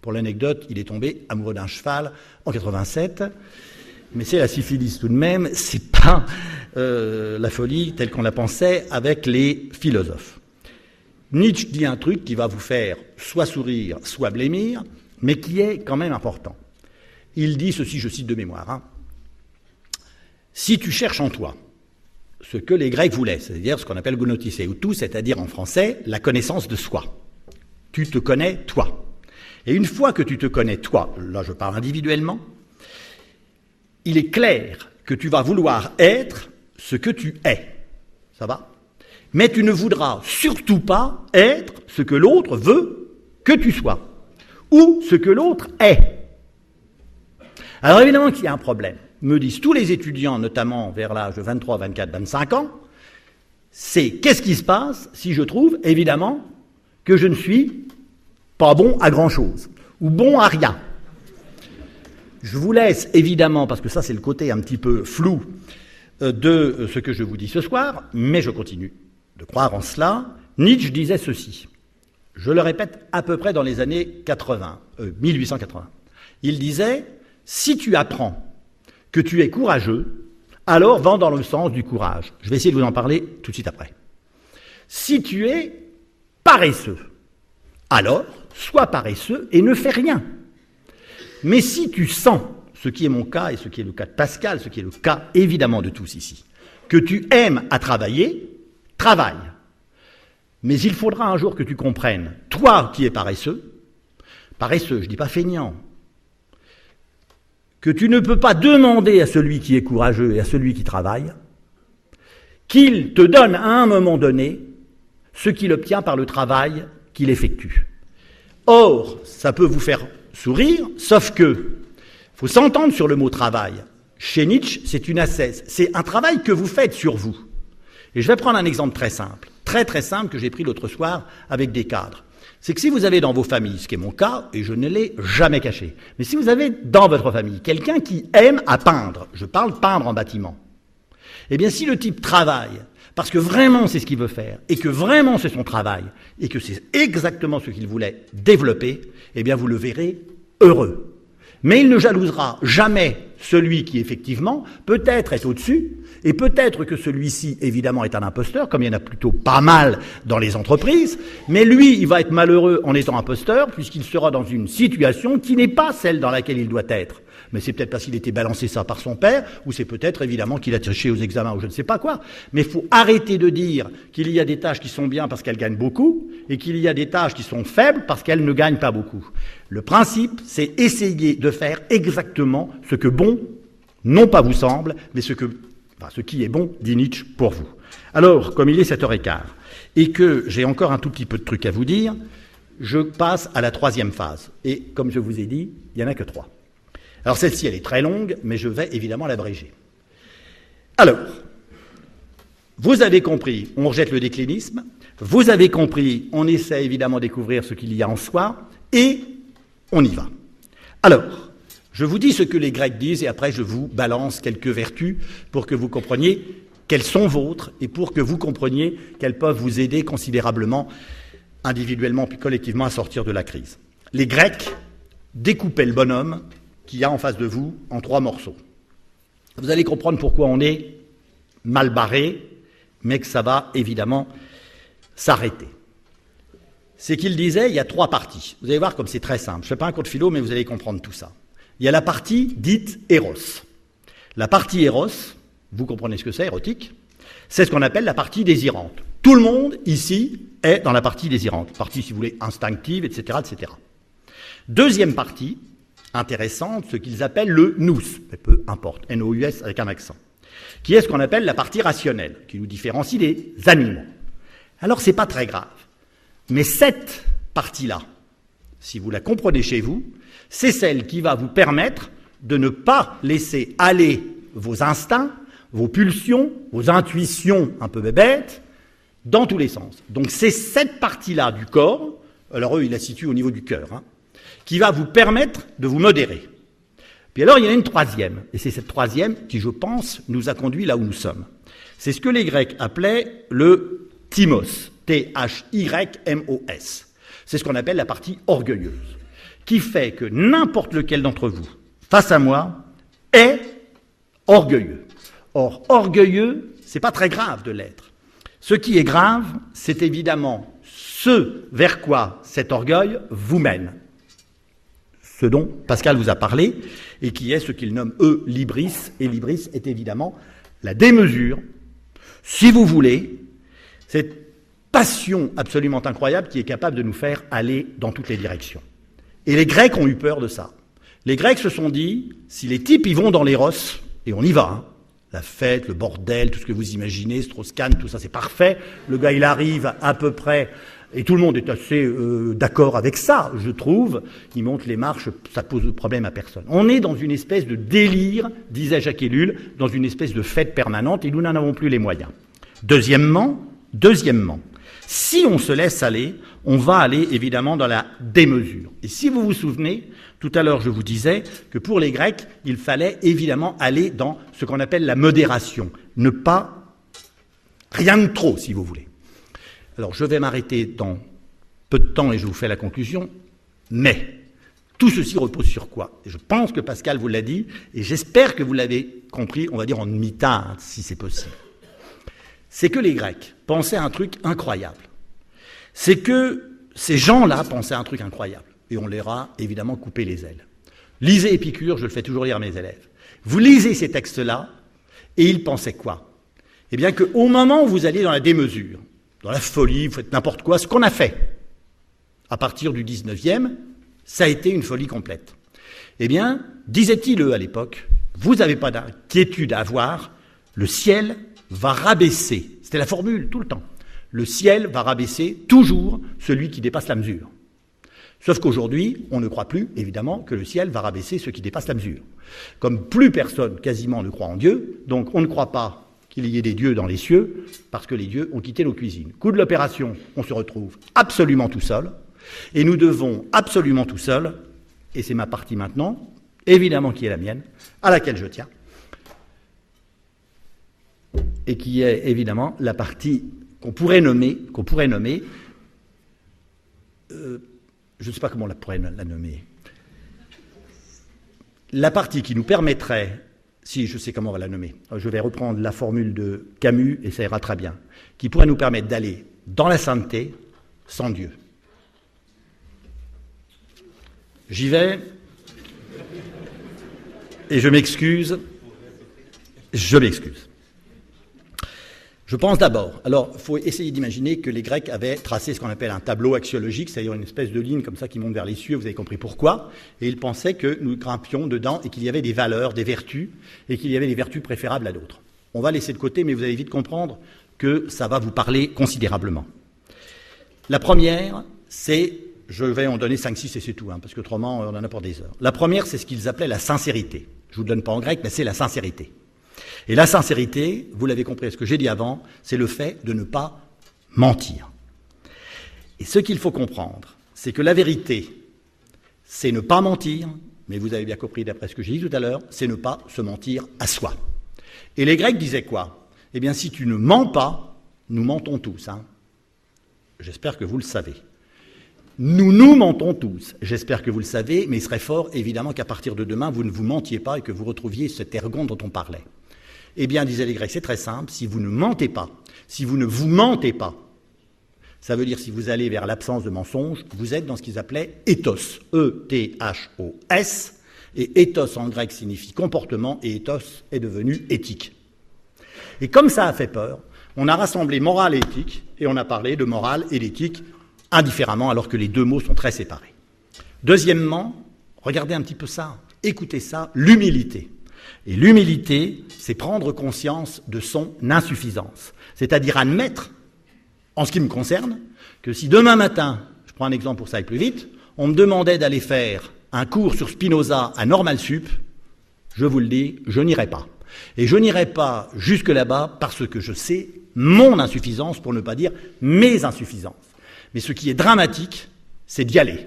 Pour l'anecdote, il est tombé amoureux d'un cheval en 87, mais c'est la syphilis tout de même, c'est pas la folie telle qu'on la pensait avec les philosophes. Nietzsche dit un truc qui va vous faire soit sourire, soit blêmir, mais qui est quand même important. Il dit ceci, je cite de mémoire, si tu cherches en toi ce que les Grecs voulaient, c'est-à-dire ce qu'on appelle gnotiseutou, c'est-à-dire en français la connaissance de soi, tu te connais toi. Et une fois que tu te connais toi, là je parle individuellement, il est clair que tu vas vouloir être ce que tu es. Ça va ? Mais tu ne voudras surtout pas être ce que l'autre veut que tu sois, ou ce que l'autre est. Alors évidemment qu'il y a un problème, me disent tous les étudiants, notamment vers l'âge de 23, 24, 25 ans, c'est qu'est-ce qui se passe si je trouve, évidemment, que je ne suis pas bon à grand-chose, ou bon à rien. Je vous laisse, évidemment, parce que ça c'est le côté un petit peu flou de ce que je vous dis ce soir, mais je continue de croire en cela. Nietzsche disait ceci, je le répète à peu près dans les années 1880. Il disait, si tu apprends que tu es courageux, alors va dans le sens du courage. Je vais essayer de vous en parler tout de suite après. Si tu es paresseux, alors sois paresseux et ne fais rien. Mais si tu sens, ce qui est mon cas et ce qui est le cas de Pascal, ce qui est le cas évidemment de tous ici, que tu aimes à travailler, travaille. Mais il faudra un jour que tu comprennes, toi qui es paresseux, je ne dis pas feignant, que tu ne peux pas demander à celui qui est courageux et à celui qui travaille qu'il te donne à un moment donné ce qu'il obtient par le travail qu'il effectue. Or, ça peut vous faire sourire, sauf que faut s'entendre sur le mot travail. Chez Nietzsche, c'est une ascèse. C'est un travail que vous faites sur vous. Et je vais prendre un exemple très simple, très simple que j'ai pris l'autre soir avec des cadres. C'est que si vous avez dans vos familles, ce qui est mon cas, et je ne l'ai jamais caché, mais si vous avez dans votre famille quelqu'un qui aime à peindre, je parle peindre en bâtiment, eh bien si le type travaille, parce que vraiment c'est ce qu'il veut faire, et que vraiment c'est son travail, et que c'est exactement ce qu'il voulait développer, eh bien vous le verrez heureux. Mais il ne jalousera jamais celui qui, effectivement, peut-être est au-dessus, et peut-être que celui-ci, évidemment, est un imposteur, comme il y en a plutôt pas mal dans les entreprises, mais lui, il va être malheureux en étant imposteur, puisqu'il sera dans une situation qui n'est pas celle dans laquelle il doit être. Mais c'est peut-être parce qu'il était balancé ça par son père, ou c'est peut-être, évidemment, qu'il a triché aux examens, ou je ne sais pas quoi. Mais il faut arrêter de dire qu'il y a des tâches qui sont bien parce qu'elles gagnent beaucoup, et qu'il y a des tâches qui sont faibles parce qu'elles ne gagnent pas beaucoup. Le principe, c'est essayer de faire exactement ce que bon, non pas vous semble, mais ce qui est bon, dit Nietzsche, pour vous. Alors, comme il est 7h15, et que j'ai encore un tout petit peu de trucs à vous dire, je passe à la troisième phase. Et comme je vous ai dit, il n'y en a que 3. Alors celle-ci, elle est très longue, mais je vais évidemment l'abréger. Alors, vous avez compris, on rejette le déclinisme, vous avez compris, on essaie évidemment de découvrir ce qu'il y a en soi, et on y va. Alors, je vous dis ce que les Grecs disent, et après je vous balance quelques vertus pour que vous compreniez quelles sont vôtres, et pour que vous compreniez qu'elles peuvent vous aider considérablement, individuellement puis collectivement, à sortir de la crise. Les Grecs découpaient le bonhomme qu'il y a en face de vous en 3 morceaux. Vous allez comprendre pourquoi on est mal barré, mais que ça va évidemment s'arrêter. C'est qu'il disait, il y a 3 parties. Vous allez voir comme c'est très simple. Je ne fais pas un cours de philo, mais vous allez comprendre tout ça. Il y a la partie dite éros. La partie éros, vous comprenez ce que c'est, érotique, c'est ce qu'on appelle la partie désirante. Tout le monde ici est dans la partie désirante. Partie, si vous voulez, instinctive, etc., etc. Deuxième partie, intéressante, ce qu'ils appellent le nous, mais peu importe, N-O-U-S avec un accent, qui est ce qu'on appelle la partie rationnelle, qui nous différencie des animaux. Alors c'est pas très grave, mais cette partie-là, si vous la comprenez chez vous, c'est celle qui va vous permettre de ne pas laisser aller vos instincts, vos pulsions, vos intuitions un peu bébêtes, dans tous les sens. Donc c'est cette partie-là du corps, alors eux ils la situent au niveau du cœur, qui va vous permettre de vous modérer. Puis alors, il y en a une troisième, et c'est cette troisième qui, je pense, nous a conduit là où nous sommes. C'est ce que les Grecs appelaient le thymos, T-H-Y-M-O-S. C'est ce qu'on appelle la partie orgueilleuse, qui fait que n'importe lequel d'entre vous, face à moi, est orgueilleux. Or, orgueilleux, c'est pas très grave de l'être. Ce qui est grave, c'est évidemment ce vers quoi cet orgueil vous mène. Ce dont Pascal vous a parlé, et qui est ce qu'ils nomment, eux, l'hybris, et l'hybris est évidemment la démesure, si vous voulez, cette passion absolument incroyable qui est capable de nous faire aller dans toutes les directions. Et les Grecs ont eu peur de ça. Les Grecs se sont dit, si les types y vont dans l'éros, et on y va, La fête, le bordel, tout ce que vous imaginez, Strauss-Kahn, tout ça, c'est parfait. Le gars, il arrive à peu près, et tout le monde est assez d'accord avec ça, je trouve. Il monte les marches, ça pose de problème à personne. On est dans une espèce de délire, disait Jacques Ellul, dans une espèce de fête permanente, et nous n'en avons plus les moyens. Deuxièmement, si on se laisse aller, on va aller évidemment dans la démesure. Et si vous vous souvenez, tout à l'heure je vous disais que pour les Grecs, il fallait évidemment aller dans ce qu'on appelle la modération. Ne pas, rien de trop si vous voulez. Alors je vais m'arrêter dans peu de temps et je vous fais la conclusion, mais tout ceci repose sur quoi? Je pense que Pascal vous l'a dit, et j'espère que vous l'avez compris, on va dire en demi-teinte, si c'est possible. C'est que les Grecs pensaient à un truc incroyable. C'est que ces gens-là pensaient à un truc incroyable. Et on leur a évidemment coupé les ailes. Lisez Épicure, je le fais toujours lire à mes élèves. Vous lisez ces textes-là, et ils pensaient quoi? Eh bien qu'au moment où vous alliez dans la démesure, dans la folie, vous faites n'importe quoi, ce qu'on a fait, à partir du 19e, ça a été une folie complète. Eh bien, disaient-ils eux à l'époque, vous n'avez pas d'inquiétude à avoir, le ciel va rabaisser, c'était la formule tout le temps, le ciel va rabaisser toujours celui qui dépasse la mesure. Sauf qu'aujourd'hui, on ne croit plus, évidemment, que le ciel va rabaisser ceux qui dépassent la mesure. Comme plus personne, quasiment, ne croit en Dieu, donc on ne croit pas qu'il y ait des dieux dans les cieux, parce que les dieux ont quitté nos cuisines. Coup de l'opération, on se retrouve absolument tout seul, et nous devons absolument tout seul, et c'est ma partie maintenant, évidemment qui est la mienne, à laquelle je tiens, et qui est évidemment la partie qu'on pourrait nommer, je ne sais pas comment on pourrait la nommer, la partie qui nous permettrait, si je sais comment on va la nommer, je vais reprendre la formule de Camus et ça ira très bien, qui pourrait nous permettre d'aller dans la sainteté sans Dieu. J'y vais, et je m'excuse. Je pense d'abord, alors il faut essayer d'imaginer que les Grecs avaient tracé ce qu'on appelle un tableau axiologique, c'est-à-dire une espèce de ligne comme ça qui monte vers les cieux, vous avez compris pourquoi, et ils pensaient que nous grimpions dedans et qu'il y avait des valeurs, des vertus, et qu'il y avait des vertus préférables à d'autres. On va laisser de côté, mais vous allez vite comprendre que ça va vous parler considérablement. La première, c'est, je vais en donner 5-6 et c'est tout, parce qu'autrement on en a pour des heures. La première, c'est ce qu'ils appelaient la sincérité. Je ne vous le donne pas en grec, mais c'est la sincérité. Et la sincérité, vous l'avez compris, ce que j'ai dit avant, c'est le fait de ne pas mentir. Et ce qu'il faut comprendre, c'est que la vérité, c'est ne pas mentir, mais vous avez bien compris d'après ce que j'ai dit tout à l'heure, c'est ne pas se mentir à soi. Et les Grecs disaient quoi? Eh bien, si tu ne mens pas, nous mentons tous. J'espère que vous le savez. Nous mentons tous, j'espère que vous le savez, mais il serait fort, évidemment, qu'à partir de demain, vous ne vous mentiez pas et que vous retrouviez cet ergon dont on parlait. Eh bien, disaient les Grecs, c'est très simple, si vous ne mentez pas, si vous ne vous mentez pas, ça veut dire si vous allez vers l'absence de mensonge, vous êtes dans ce qu'ils appelaient ethos, E-T-H-O-S, et ethos en grec signifie comportement, et ethos est devenu éthique. Et comme ça a fait peur, on a rassemblé morale et éthique, et on a parlé de morale et d'éthique indifféremment, alors que les deux mots sont très séparés. Deuxièmement, regardez un petit peu ça, écoutez ça, l'humilité. Et l'humilité, c'est prendre conscience de son insuffisance. C'est-à-dire admettre, en ce qui me concerne, que si demain matin, je prends un exemple pour que ça aille plus vite, on me demandait d'aller faire un cours sur Spinoza à Normal Sup, je vous le dis, je n'irai pas. Et je n'irai pas jusque là-bas parce que je sais mon insuffisance, pour ne pas dire mes insuffisances. Mais ce qui est dramatique, c'est d'y aller.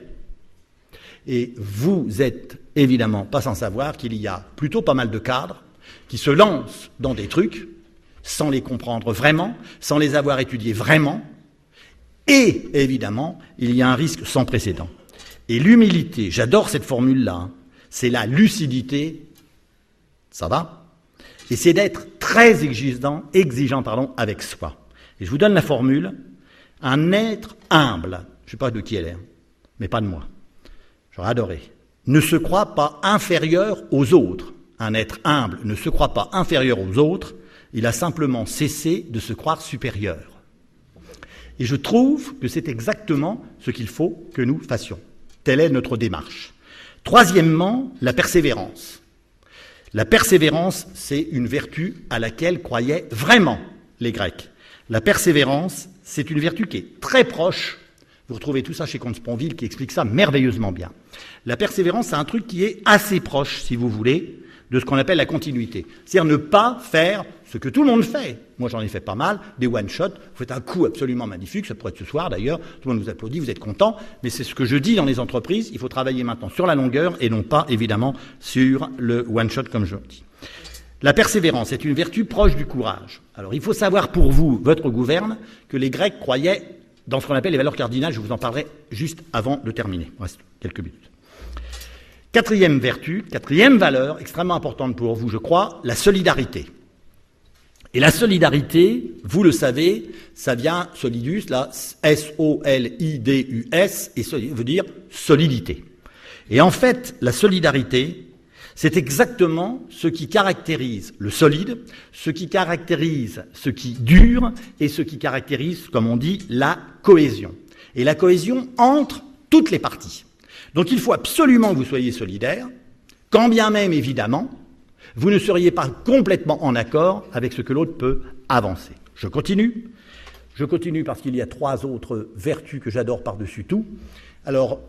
Et vous êtes évidemment pas sans savoir qu'il y a plutôt pas mal de cadres qui se lancent dans des trucs sans les comprendre vraiment, sans les avoir étudiés vraiment, et évidemment, il y a un risque sans précédent. Et l'humilité, j'adore cette formule-là, c'est la lucidité, ça va? Et c'est d'être très exigeant avec soi. Et je vous donne la formule, un être humble, je ne sais pas de qui elle est, mais pas de moi. J'aurais adoré. Ne se croit pas inférieur aux autres. Un être humble ne se croit pas inférieur aux autres, il a simplement cessé de se croire supérieur. Et je trouve que c'est exactement ce qu'il faut que nous fassions. Telle est notre démarche. Troisièmement, la persévérance. La persévérance, c'est une vertu à laquelle croyaient vraiment les Grecs. La persévérance, c'est une vertu qui est très proche. Vous retrouvez tout ça chez Comte Sponville qui explique ça merveilleusement bien. La persévérance, c'est un truc qui est assez proche, si vous voulez, de ce qu'on appelle la continuité. C'est-à-dire ne pas faire ce que tout le monde fait. Moi, j'en ai fait pas mal, des one-shots. Vous faites un coup absolument magnifique, ça pourrait être ce soir d'ailleurs, tout le monde vous applaudit, vous êtes content, mais c'est ce que je dis dans les entreprises, il faut travailler maintenant sur la longueur et non pas, évidemment, sur le one-shot comme je dis. La persévérance est une vertu proche du courage. Alors, il faut savoir pour vous, votre gouverne, que les Grecs croyaient dans ce qu'on appelle les valeurs cardinales, je vous en parlerai juste avant de terminer. Il reste quelques minutes. Quatrième vertu, quatrième valeur, extrêmement importante pour vous, je crois, la solidarité. Et la solidarité, vous le savez, ça vient, solidus, là, S-O-L-I-D-U-S, et veut dire solidité. Et en fait, la solidarité, c'est exactement ce qui caractérise le solide, ce qui caractérise ce qui dure, et ce qui caractérise, comme on dit, la cohésion. Et la cohésion entre toutes les parties. Donc il faut absolument que vous soyez solidaires, quand bien même, évidemment, vous ne seriez pas complètement en accord avec ce que l'autre peut avancer. Je continue parce qu'il y a 3 autres vertus que j'adore par-dessus tout. Alors,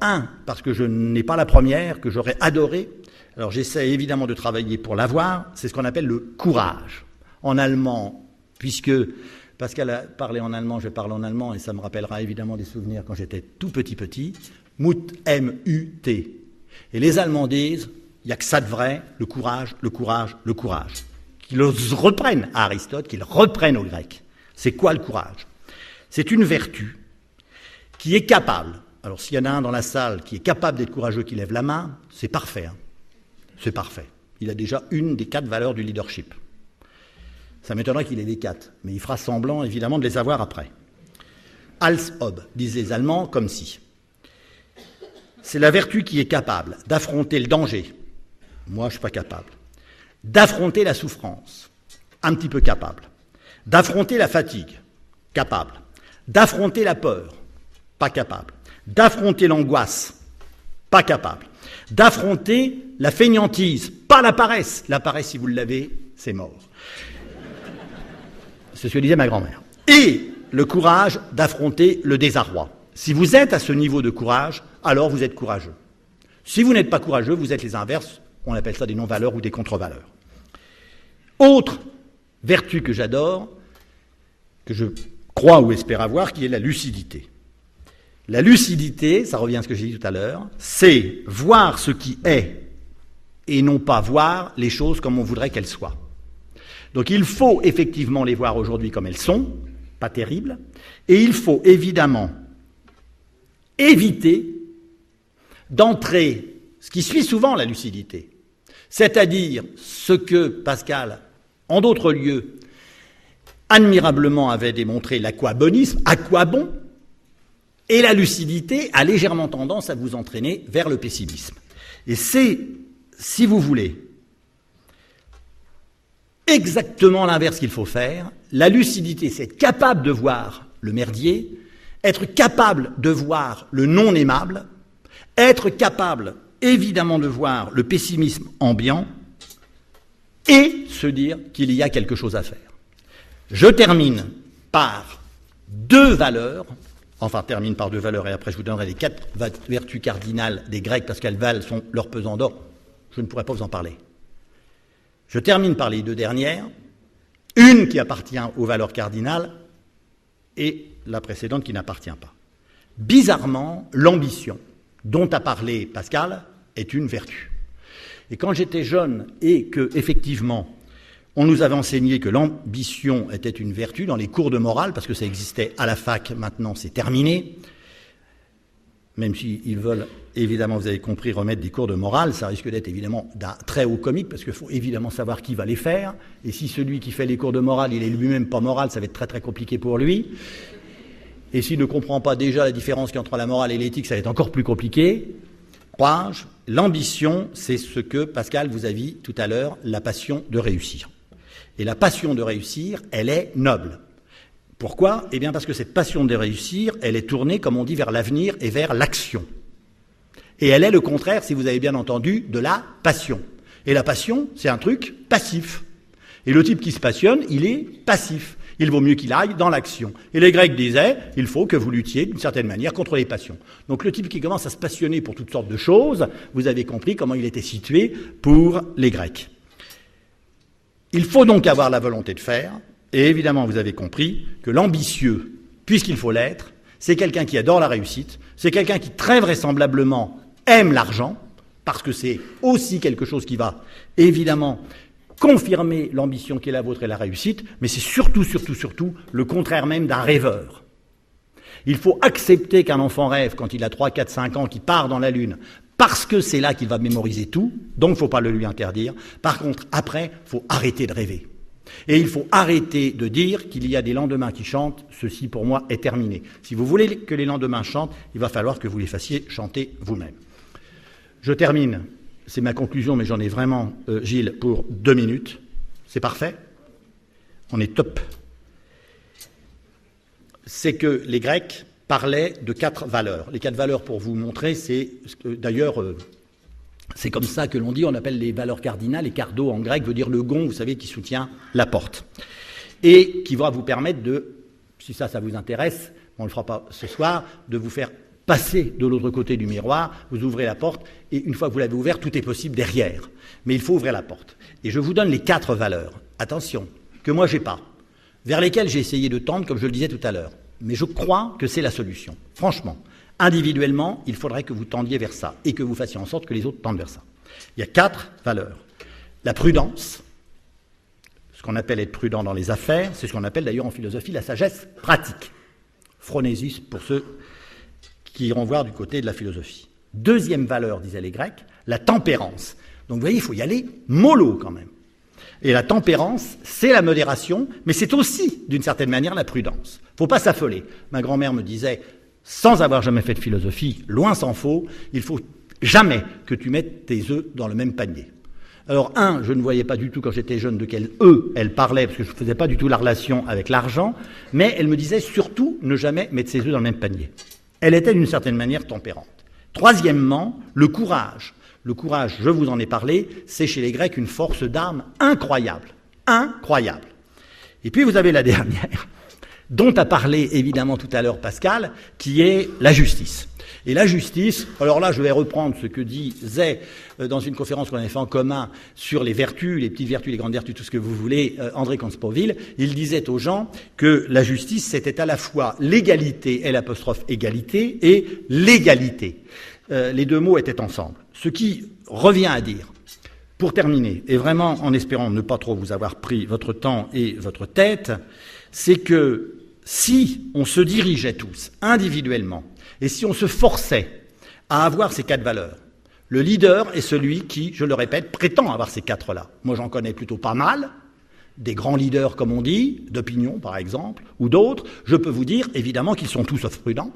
parce que je n'ai pas la première, que j'aurais adoré. Alors j'essaie évidemment de travailler pour l'avoir, c'est ce qu'on appelle le courage. En allemand, puisque Pascal a parlé en allemand, je parle en allemand, et ça me rappellera évidemment des souvenirs quand j'étais tout petit. Mut, M-U-T. Et les Allemands disent, il n'y a que ça de vrai, le courage, le courage, le courage. Qu'ils reprennent à Aristote, qu'ils reprennent aux Grecs. C'est quoi le courage? C'est une vertu qui est capable. Alors s'il y en a un dans la salle qui est capable d'être courageux, qui lève la main, c'est parfait. C'est parfait. Il a déjà une des 4 valeurs du leadership. Ça m'étonnerait qu'il ait les 4, mais il fera semblant évidemment de les avoir après. Als ob, disent les Allemands, comme si. C'est la vertu qui est capable d'affronter le danger. Moi, je ne suis pas capable. D'affronter la souffrance. Un petit peu capable. D'affronter la fatigue. Capable. D'affronter la peur. Pas capable. D'affronter l'angoisse. Pas capable. D'affronter la fainéantise. Pas la paresse. La paresse, si vous l'avez, c'est mort. C'est ce que disait ma grand-mère. Et le courage d'affronter le désarroi. Si vous êtes à ce niveau de courage, alors vous êtes courageux. Si vous n'êtes pas courageux, vous êtes les inverses. On appelle ça des non-valeurs ou des contre-valeurs. Autre vertu que j'adore, que je crois ou espère avoir, qui est la lucidité. La lucidité, ça revient à ce que j'ai dit tout à l'heure, c'est voir ce qui est et non pas voir les choses comme on voudrait qu'elles soient. Donc il faut effectivement les voir aujourd'hui comme elles sont, pas terribles, et il faut évidemment éviter d'entrer, ce qui suit souvent la lucidité, c'est-à-dire ce que Pascal, en d'autres lieux, admirablement avait démontré l'aquabonisme, à quoi bon, et la lucidité a légèrement tendance à vous entraîner vers le pessimisme. Et c'est, si vous voulez, exactement l'inverse qu'il faut faire. La lucidité, c'est être capable de voir le merdier, être capable de voir le non aimable, être capable, évidemment, de voir le pessimisme ambiant et se dire qu'il y a quelque chose à faire. Je termine par 2 valeurs, et après je vous donnerai les 4 vertus cardinales des Grecs, parce qu'elles valent leur pesant d'or. Je ne pourrais pas vous en parler. Je termine par les 2 dernières, une qui appartient aux valeurs cardinales et la précédente qui n'appartient pas. Bizarrement, l'ambition, dont a parlé Pascal, est une vertu. Et quand j'étais jeune et que, effectivement, on nous avait enseigné que l'ambition était une vertu dans les cours de morale, parce que ça existait à la fac, maintenant c'est terminé, même s'ils veulent, évidemment, vous avez compris, remettre des cours de morale, ça risque d'être évidemment d'un très haut comique, parce qu'il faut évidemment savoir qui va les faire, et si celui qui fait les cours de morale, il est lui-même pas moral, ça va être très très compliqué pour lui. Et s'il ne comprend pas déjà la différence qu'il y a entre la morale et l'éthique, ça va être encore plus compliqué. Courage, l'ambition, c'est ce que Pascal vous a dit tout à l'heure, la passion de réussir. Et la passion de réussir, elle est noble. Pourquoi? Eh bien parce que cette passion de réussir, elle est tournée, comme on dit, vers l'avenir et vers l'action. Et elle est le contraire, si vous avez bien entendu, de la passion. Et la passion, c'est un truc passif. Et le type qui se passionne, il est passif. Il vaut mieux qu'il aille dans l'action. Et les Grecs disaient, il faut que vous luttiez d'une certaine manière contre les passions. Donc le type qui commence à se passionner pour toutes sortes de choses, vous avez compris comment il était situé pour les Grecs. Il faut donc avoir la volonté de faire, et évidemment vous avez compris que l'ambitieux, puisqu'il faut l'être, c'est quelqu'un qui adore la réussite, c'est quelqu'un qui très vraisemblablement aime l'argent, parce que c'est aussi quelque chose qui va évidemment confirmer l'ambition qui est la vôtre et la réussite, mais c'est surtout le contraire même d'un rêveur. Il faut accepter qu'un enfant rêve quand il a 3, 4, 5 ans, qu'il part dans la Lune, parce que c'est là qu'il va mémoriser tout, donc il ne faut pas le lui interdire. Par contre, après, il faut arrêter de rêver. Et il faut arrêter de dire qu'il y a des lendemains qui chantent, ceci pour moi est terminé. Si vous voulez que les lendemains chantent, il va falloir que vous les fassiez chanter vous-même. Je termine. C'est ma conclusion, mais j'en ai vraiment, Gilles, pour 2 minutes. C'est parfait. On est top. C'est que les Grecs parlaient de 4 valeurs. Les 4 valeurs, pour vous montrer, c'est d'ailleurs, c'est comme ça que l'on dit, on appelle les valeurs cardinales, et cardo en grec veut dire le gond, vous savez, qui soutient la porte. Et qui va vous permettre de, si ça vous intéresse, on ne le fera pas ce soir, de vous faire passer de l'autre côté du miroir, vous ouvrez la porte, et une fois que vous l'avez ouverte, tout est possible derrière. Mais il faut ouvrir la porte. Et je vous donne les 4 valeurs, attention, que moi j'ai pas, vers lesquelles j'ai essayé de tendre, comme je le disais tout à l'heure. Mais je crois que c'est la solution. Franchement, individuellement, il faudrait que vous tendiez vers ça, et que vous fassiez en sorte que les autres tendent vers ça. Il y a 4 valeurs. La prudence, ce qu'on appelle être prudent dans les affaires, c'est ce qu'on appelle d'ailleurs en philosophie la sagesse pratique. Phronésis pour ceux qui iront voir du côté de la philosophie. Deuxième valeur, disaient les Grecs, la tempérance. Donc vous voyez, il faut y aller mollo quand même. Et la tempérance, c'est la modération, mais c'est aussi, d'une certaine manière, la prudence. Il ne faut pas s'affoler. Ma grand-mère me disait, sans avoir jamais fait de philosophie, loin s'en faut, il faut jamais que tu mettes tes œufs dans le même panier. Alors, je ne voyais pas du tout quand j'étais jeune de quel œuf elle parlait, parce que je ne faisais pas du tout la relation avec l'argent, mais elle me disait surtout ne jamais mettre ses œufs dans le même panier. Elle était d'une certaine manière tempérante. Troisièmement, le courage. Le courage, je vous en ai parlé, c'est chez les Grecs une force d'âme incroyable. Incroyable. Et puis vous avez la dernière, dont a parlé évidemment tout à l'heure Pascal, qui est la justice. Et la justice, alors là je vais reprendre ce que disait dans une conférence qu'on avait fait en commun sur les vertus, les petites vertus, les grandes vertus, tout ce que vous voulez, André Conspoville, il disait aux gens que la justice c'était à la fois l'égalité, l'apostrophe égalité, et l'égalité. Les 2 mots étaient ensemble. Ce qui revient à dire, pour terminer, et vraiment en espérant ne pas trop vous avoir pris votre temps et votre tête, c'est que si on se dirigeait tous individuellement, et si on se forçait à avoir ces 4 valeurs, le leader est celui qui, je le répète, prétend avoir ces 4-là. Moi, j'en connais plutôt pas mal, des grands leaders, comme on dit, d'opinion, par exemple, ou d'autres. Je peux vous dire, évidemment, qu'ils sont tous sauf prudents,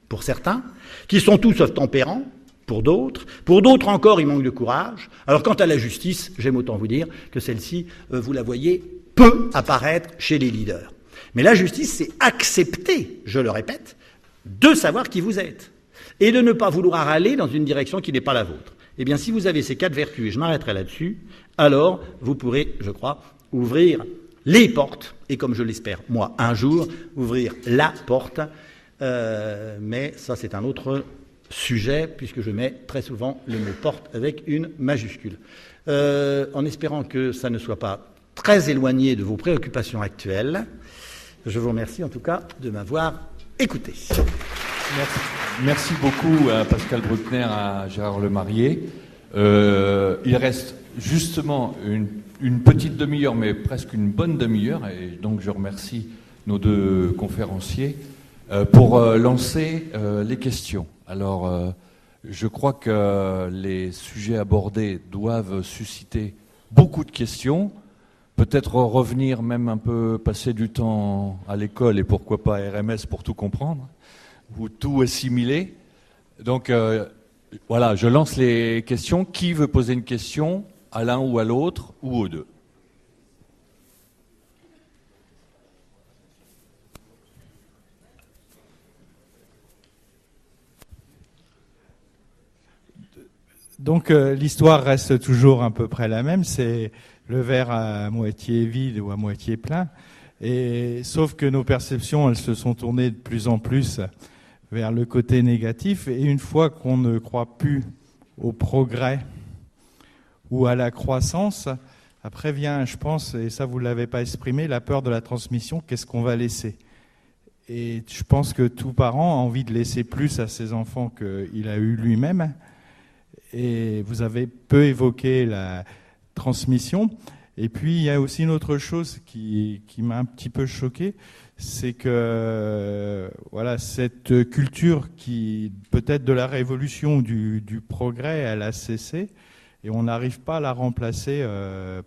pour certains, qu'ils sont tous sauf tempérants, pour d'autres. Pour d'autres encore, il manque de courage. Alors, quant à la justice, j'aime autant vous dire que celle-ci, vous la voyez, peut apparaître chez les leaders. Mais la justice, c'est accepter, je le répète, de savoir qui vous êtes et de ne pas vouloir aller dans une direction qui n'est pas la vôtre. Eh bien, si vous avez ces 4 vertus, et je m'arrêterai là-dessus, alors vous pourrez, je crois, ouvrir les portes, et comme je l'espère, moi, un jour, ouvrir la porte, mais ça, c'est un autre sujet, puisque je mets très souvent le mot porte avec une majuscule. En espérant que ça ne soit pas très éloigné de vos préoccupations actuelles, je vous remercie en tout cas de m'avoir écouté. Merci beaucoup à Pascal Bruckner, à Gérard Lemarié. Il reste justement une petite demi-heure, mais presque une bonne demi-heure, et donc je remercie nos 2 conférenciers pour lancer les questions. Alors, je crois que les sujets abordés doivent susciter beaucoup de questions. Peut-être revenir même un peu, passer du temps à l'école et pourquoi pas à RMS pour tout comprendre ou tout assimiler. Donc voilà, je lance les questions. Qui veut poser une question à l'un ou à l'autre ou aux 2? Donc l'histoire reste toujours à peu près la même, c'est le verre à moitié vide ou à moitié plein. Et sauf que nos perceptions, elles se sont tournées de plus en plus vers le côté négatif. Et une fois qu'on ne croit plus au progrès ou à la croissance, après vient, je pense, et ça vous ne l'avez pas exprimé, la peur de la transmission, qu'est-ce qu'on va laisser ? Et je pense que tout parent a envie de laisser plus à ses enfants qu'il a eu lui-même. Et vous avez peu évoqué la transmission. Et puis, il y a aussi une autre chose qui m'a un petit peu choqué, c'est que voilà, cette culture qui, peut-être de la révolution, du progrès, elle a cessé. Et on n'arrive pas à la remplacer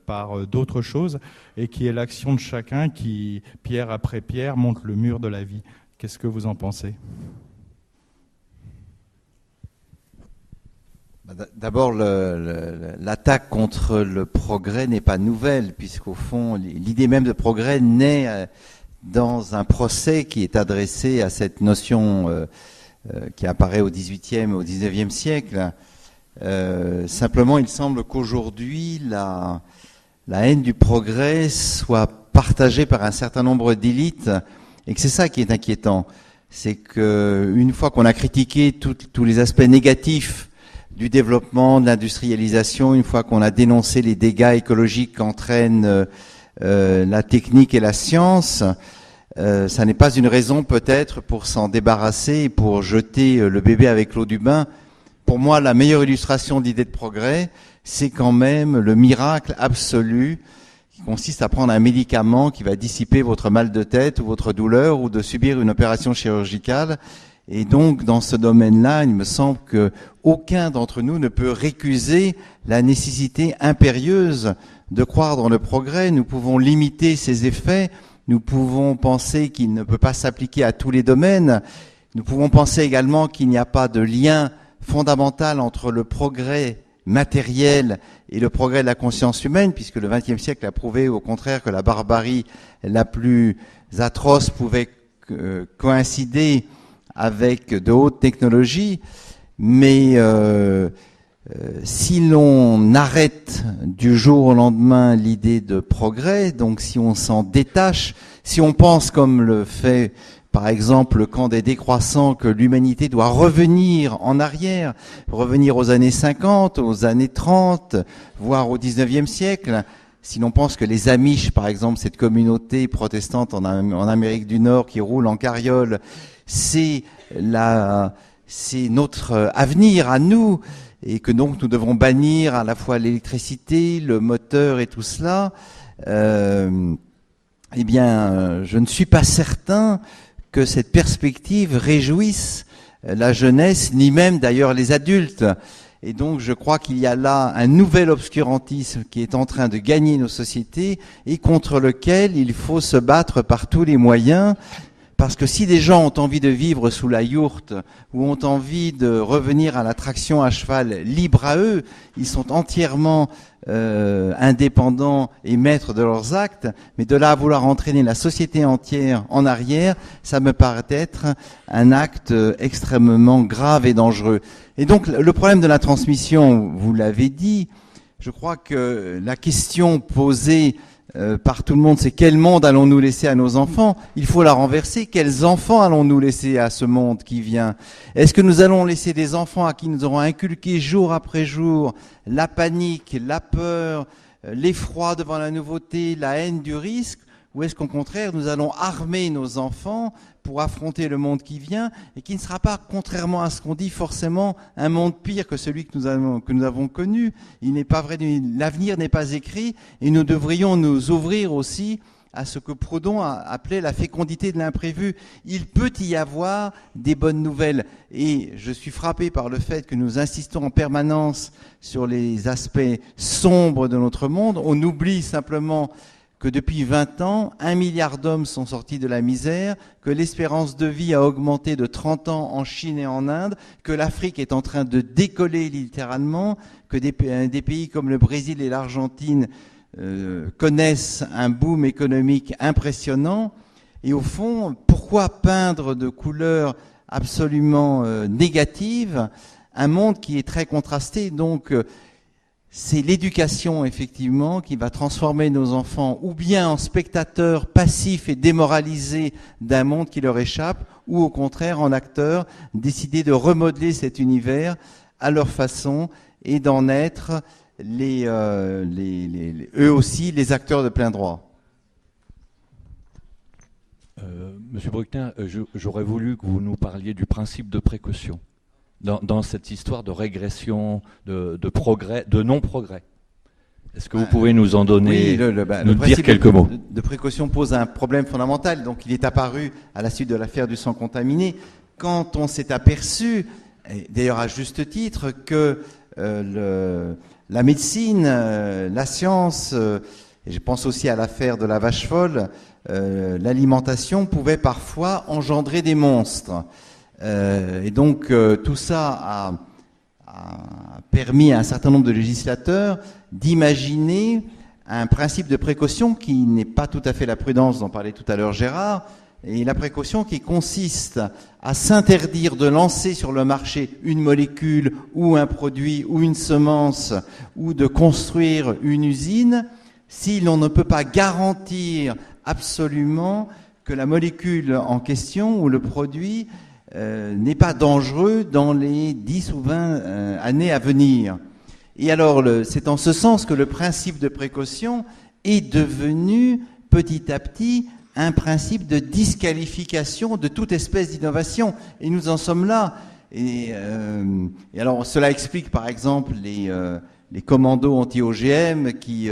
par d'autres choses, et qui est l'action de chacun qui, pierre après pierre, monte le mur de la vie. Qu'est-ce que vous en pensez ? D'abord, l'attaque contre le progrès n'est pas nouvelle, puisqu'au fond, l'idée même de progrès naît dans un procès qui est adressé à cette notion qui apparaît au XVIIIe et au XIXe siècle. Simplement, il semble qu'aujourd'hui, la haine du progrès soit partagée par un certain nombre d'élites, et que c'est ça qui est inquiétant. C'est qu'une fois qu'on a critiqué tous les aspects négatifs du développement, de l'industrialisation, une fois qu'on a dénoncé les dégâts écologiques qu'entraînent la technique et la science, ça n'est pas une raison peut-être pour s'en débarrasser et pour jeter le bébé avec l'eau du bain. Pour moi, la meilleure illustration d'idée de progrès, c'est quand même le miracle absolu qui consiste à prendre un médicament qui va dissiper votre mal de tête ou votre douleur ou de subir une opération chirurgicale. Et donc, dans ce domaine-là, il me semble que aucun d'entre nous ne peut récuser la nécessité impérieuse de croire dans le progrès. Nous pouvons limiter ses effets, nous pouvons penser qu'il ne peut pas s'appliquer à tous les domaines, nous pouvons penser également qu'il n'y a pas de lien fondamental entre le progrès matériel et le progrès de la conscience humaine, puisque le XXe siècle a prouvé au contraire que la barbarie la plus atroce pouvait coïncider avec de hautes technologies, mais si l'on arrête du jour au lendemain l'idée de progrès, donc si on s'en détache, si on pense comme le fait par exemple le camp des décroissants que l'humanité doit revenir en arrière, revenir aux années 50, aux années 30, voire au 19e siècle, si l'on pense que les Amish, par exemple, cette communauté protestante en Amérique du Nord qui roule en carriole, c'est notre avenir à nous, et que donc nous devons bannir à la fois l'électricité, le moteur et tout cela, eh bien, je ne suis pas certain que cette perspective réjouisse la jeunesse, ni même d'ailleurs les adultes. Et donc je crois qu'il y a là un nouvel obscurantisme qui est en train de gagner nos sociétés et contre lequel il faut se battre par tous les moyens. Parce que si des gens ont envie de vivre sous la yourte ou ont envie de revenir à la traction à cheval libre à eux, ils sont entièrement indépendants et maîtres de leurs actes, mais de là à vouloir entraîner la société entière en arrière, ça me paraît être un acte extrêmement grave et dangereux. Et donc le problème de la transmission, vous l'avez dit, je crois que la question posée par tout le monde, c'est quel monde allons-nous laisser à nos enfants? Il faut la renverser. Quels enfants allons-nous laisser à ce monde qui vient? Est-ce que nous allons laisser des enfants à qui nous aurons inculqué jour après jour la panique, la peur, l'effroi devant la nouveauté, la haine du risque? Ou est-ce qu'au contraire, nous allons armer nos enfants pour affronter le monde qui vient et qui ne sera pas, contrairement à ce qu'on dit, forcément un monde pire que celui que nous avons connu. Il n'est pas vrai, l'avenir n'est pas écrit et nous devrions nous ouvrir aussi à ce que Proudhon a appelé la fécondité de l'imprévu. Il peut y avoir des bonnes nouvelles et je suis frappé par le fait que nous insistons en permanence sur les aspects sombres de notre monde. On oublie simplement que depuis 20 ans, 1 milliard d'hommes sont sortis de la misère, que l'espérance de vie a augmenté de 30 ans en Chine et en Inde, que l'Afrique est en train de décoller littéralement, que des pays comme le Brésil et l'Argentine connaissent un boom économique impressionnant. Et au fond, pourquoi peindre de couleurs absolument négatives un monde qui est très contrasté. Donc, c'est l'éducation, effectivement, qui va transformer nos enfants ou bien en spectateurs passifs et démoralisés d'un monde qui leur échappe, ou au contraire en acteurs, décider de remodeler cet univers à leur façon et d'en être eux aussi les acteurs de plein droit. Monsieur Bruckner, j'aurais voulu que vous nous parliez du principe de précaution dans cette histoire de régression, de progrès, de non-progrès. Est-ce que vous pouvez nous en donner, nous dire quelques mots? De précaution pose un problème fondamental. Donc, il est apparu à la suite de l'affaire du sang contaminé, quand on s'est aperçu, et d'ailleurs à juste titre, que la médecine, la science, et je pense aussi à l'affaire de la vache folle, l'alimentation pouvait parfois engendrer des monstres. Et donc tout ça a permis à un certain nombre de législateurs d'imaginer un principe de précaution qui n'est pas tout à fait la prudence dont parlait tout à l'heure Gérard, et la précaution qui consiste à s'interdire de lancer sur le marché une molécule ou un produit ou une semence ou de construire une usine si l'on ne peut pas garantir absolument que la molécule en question ou le produit n'est pas dangereux dans les 10 ou 20 années à venir. Et alors, c'est en ce sens que le principe de précaution est devenu petit à petit un principe de disqualification de toute espèce d'innovation. Et nous en sommes là. Et alors, cela explique par exemple les commandos anti-OGM qui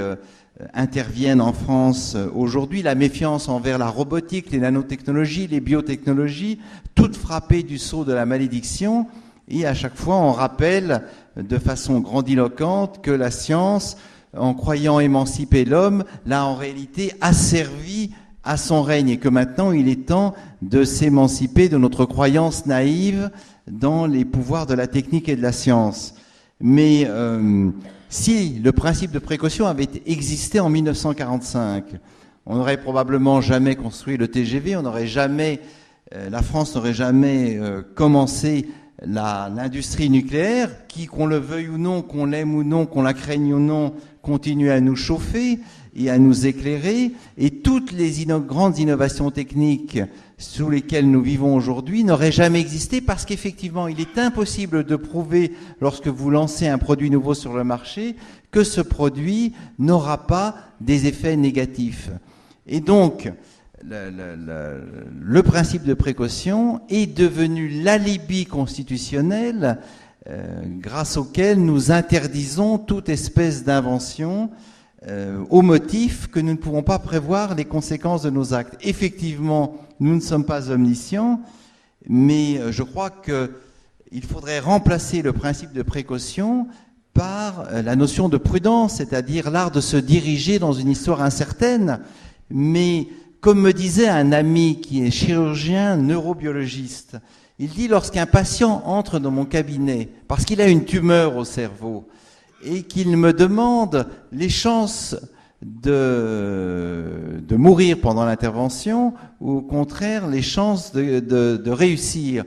interviennent en France aujourd'hui, la méfiance envers la robotique, les nanotechnologies, les biotechnologies, toutes frappées du sceau de la malédiction. Et à chaque fois, on rappelle de façon grandiloquente que la science, en croyant émanciper l'homme, l'a en réalité asservi à son règne et que maintenant, il est temps de s'émanciper de notre croyance naïve dans les pouvoirs de la technique et de la science. Mais si le principe de précaution avait existé en 1945, on n'aurait probablement jamais construit le TGV, la France n'aurait jamais commencé l'industrie nucléaire, qui, qu'on le veuille ou non, qu'on l'aime ou non, qu'on la craigne ou non, continue à nous chauffer et à nous éclairer. Et toutes les grandes innovations techniques sous lesquelles nous vivons aujourd'hui n'auraient jamais existé parce qu'effectivement, il est impossible de prouver, lorsque vous lancez un produit nouveau sur le marché, que ce produit n'aura pas des effets négatifs. Et donc, le principe de précaution est devenu l'alibi constitutionnel grâce auquel nous interdisons toute espèce d'invention au motif que nous ne pouvons pas prévoir les conséquences de nos actes. Effectivement, nous ne sommes pas omniscients, mais je crois qu'il faudrait remplacer le principe de précaution par la notion de prudence, c'est-à-dire l'art de se diriger dans une histoire incertaine. Mais comme me disait un ami qui est chirurgien neurobiologiste, il dit: lorsqu'un patient entre dans mon cabinet parce qu'il a une tumeur au cerveau et qu'il me demande les chances de mourir pendant l'intervention ou au contraire les chances de réussir,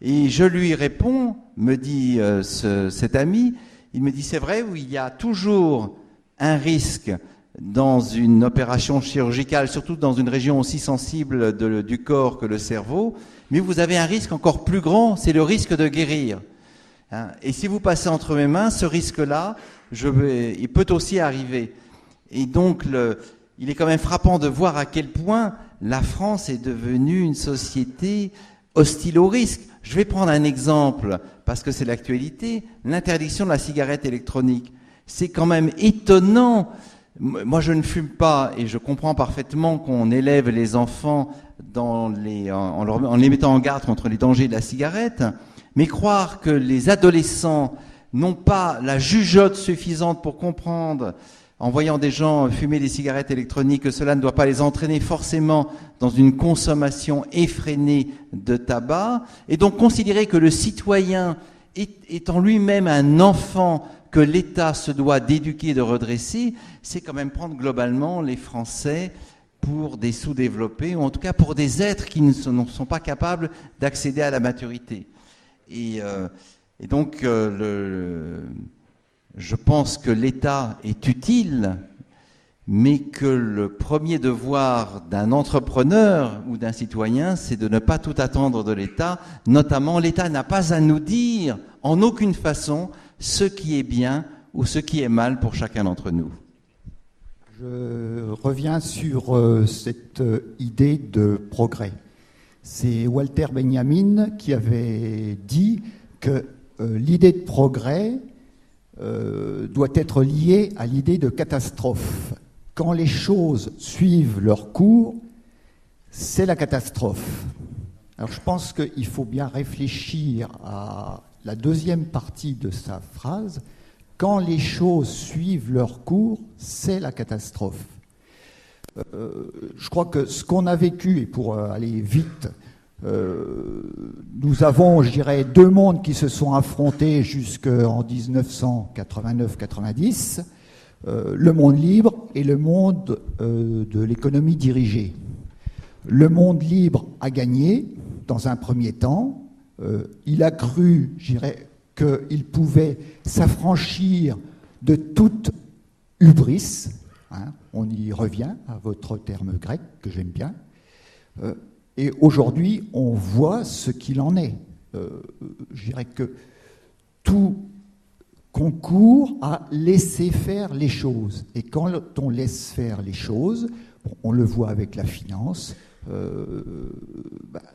et je lui réponds, me dit cet ami, il me dit: c'est vrai, oui, il y a toujours un risque dans une opération chirurgicale, surtout dans une région aussi sensible du corps que le cerveau, mais vous avez un risque encore plus grand, c'est le risque de guérir. Et si vous passez entre mes mains, ce risque-là, il peut aussi arriver. Et donc, il est quand même frappant de voir à quel point la France est devenue une société hostile au risque. Je vais prendre un exemple, parce que c'est l'actualité, l'interdiction de la cigarette électronique. C'est quand même étonnant. Moi, je ne fume pas et je comprends parfaitement qu'on élève les enfants en les mettant en garde contre les dangers de la cigarette, mais croire que les adolescents n'ont pas la jugeote suffisante pour comprendre, en voyant des gens fumer des cigarettes électroniques, que cela ne doit pas les entraîner forcément dans une consommation effrénée de tabac, et donc considérer que le citoyen est en lui-même un enfant que l'État se doit d'éduquer et de redresser, c'est quand même prendre globalement les Français pour des sous-développés, ou en tout cas pour des êtres qui ne sont pas capables d'accéder à la maturité. Et Et donc, je pense que l'État est utile, mais que le premier devoir d'un entrepreneur ou d'un citoyen, c'est de ne pas tout attendre de l'État. Notamment, l'État n'a pas à nous dire en aucune façon ce qui est bien ou ce qui est mal pour chacun d'entre nous. Je reviens sur cette idée de progrès. C'est Walter Benjamin qui avait dit que l'idée de progrès doit être liée à l'idée de catastrophe. Quand les choses suivent leur cours, c'est la catastrophe. Alors je pense qu'il faut bien réfléchir à la deuxième partie de sa phrase. Quand les choses suivent leur cours, c'est la catastrophe. Je crois que ce qu'on a vécu, et pour aller vite, nous avons, je dirais, deux mondes qui se sont affrontés jusqu'en 1989-90, le monde libre et le monde de l'économie dirigée. Le monde libre a gagné dans un premier temps. Il a cru, je dirais, qu'il pouvait s'affranchir de toute hubris, hein, on y revient à votre terme grec que j'aime bien, et aujourd'hui on voit ce qu'il en est. Je dirais que tout concourt à laisser faire les choses, et quand on laisse faire les choses, bon, on le voit avec la finance,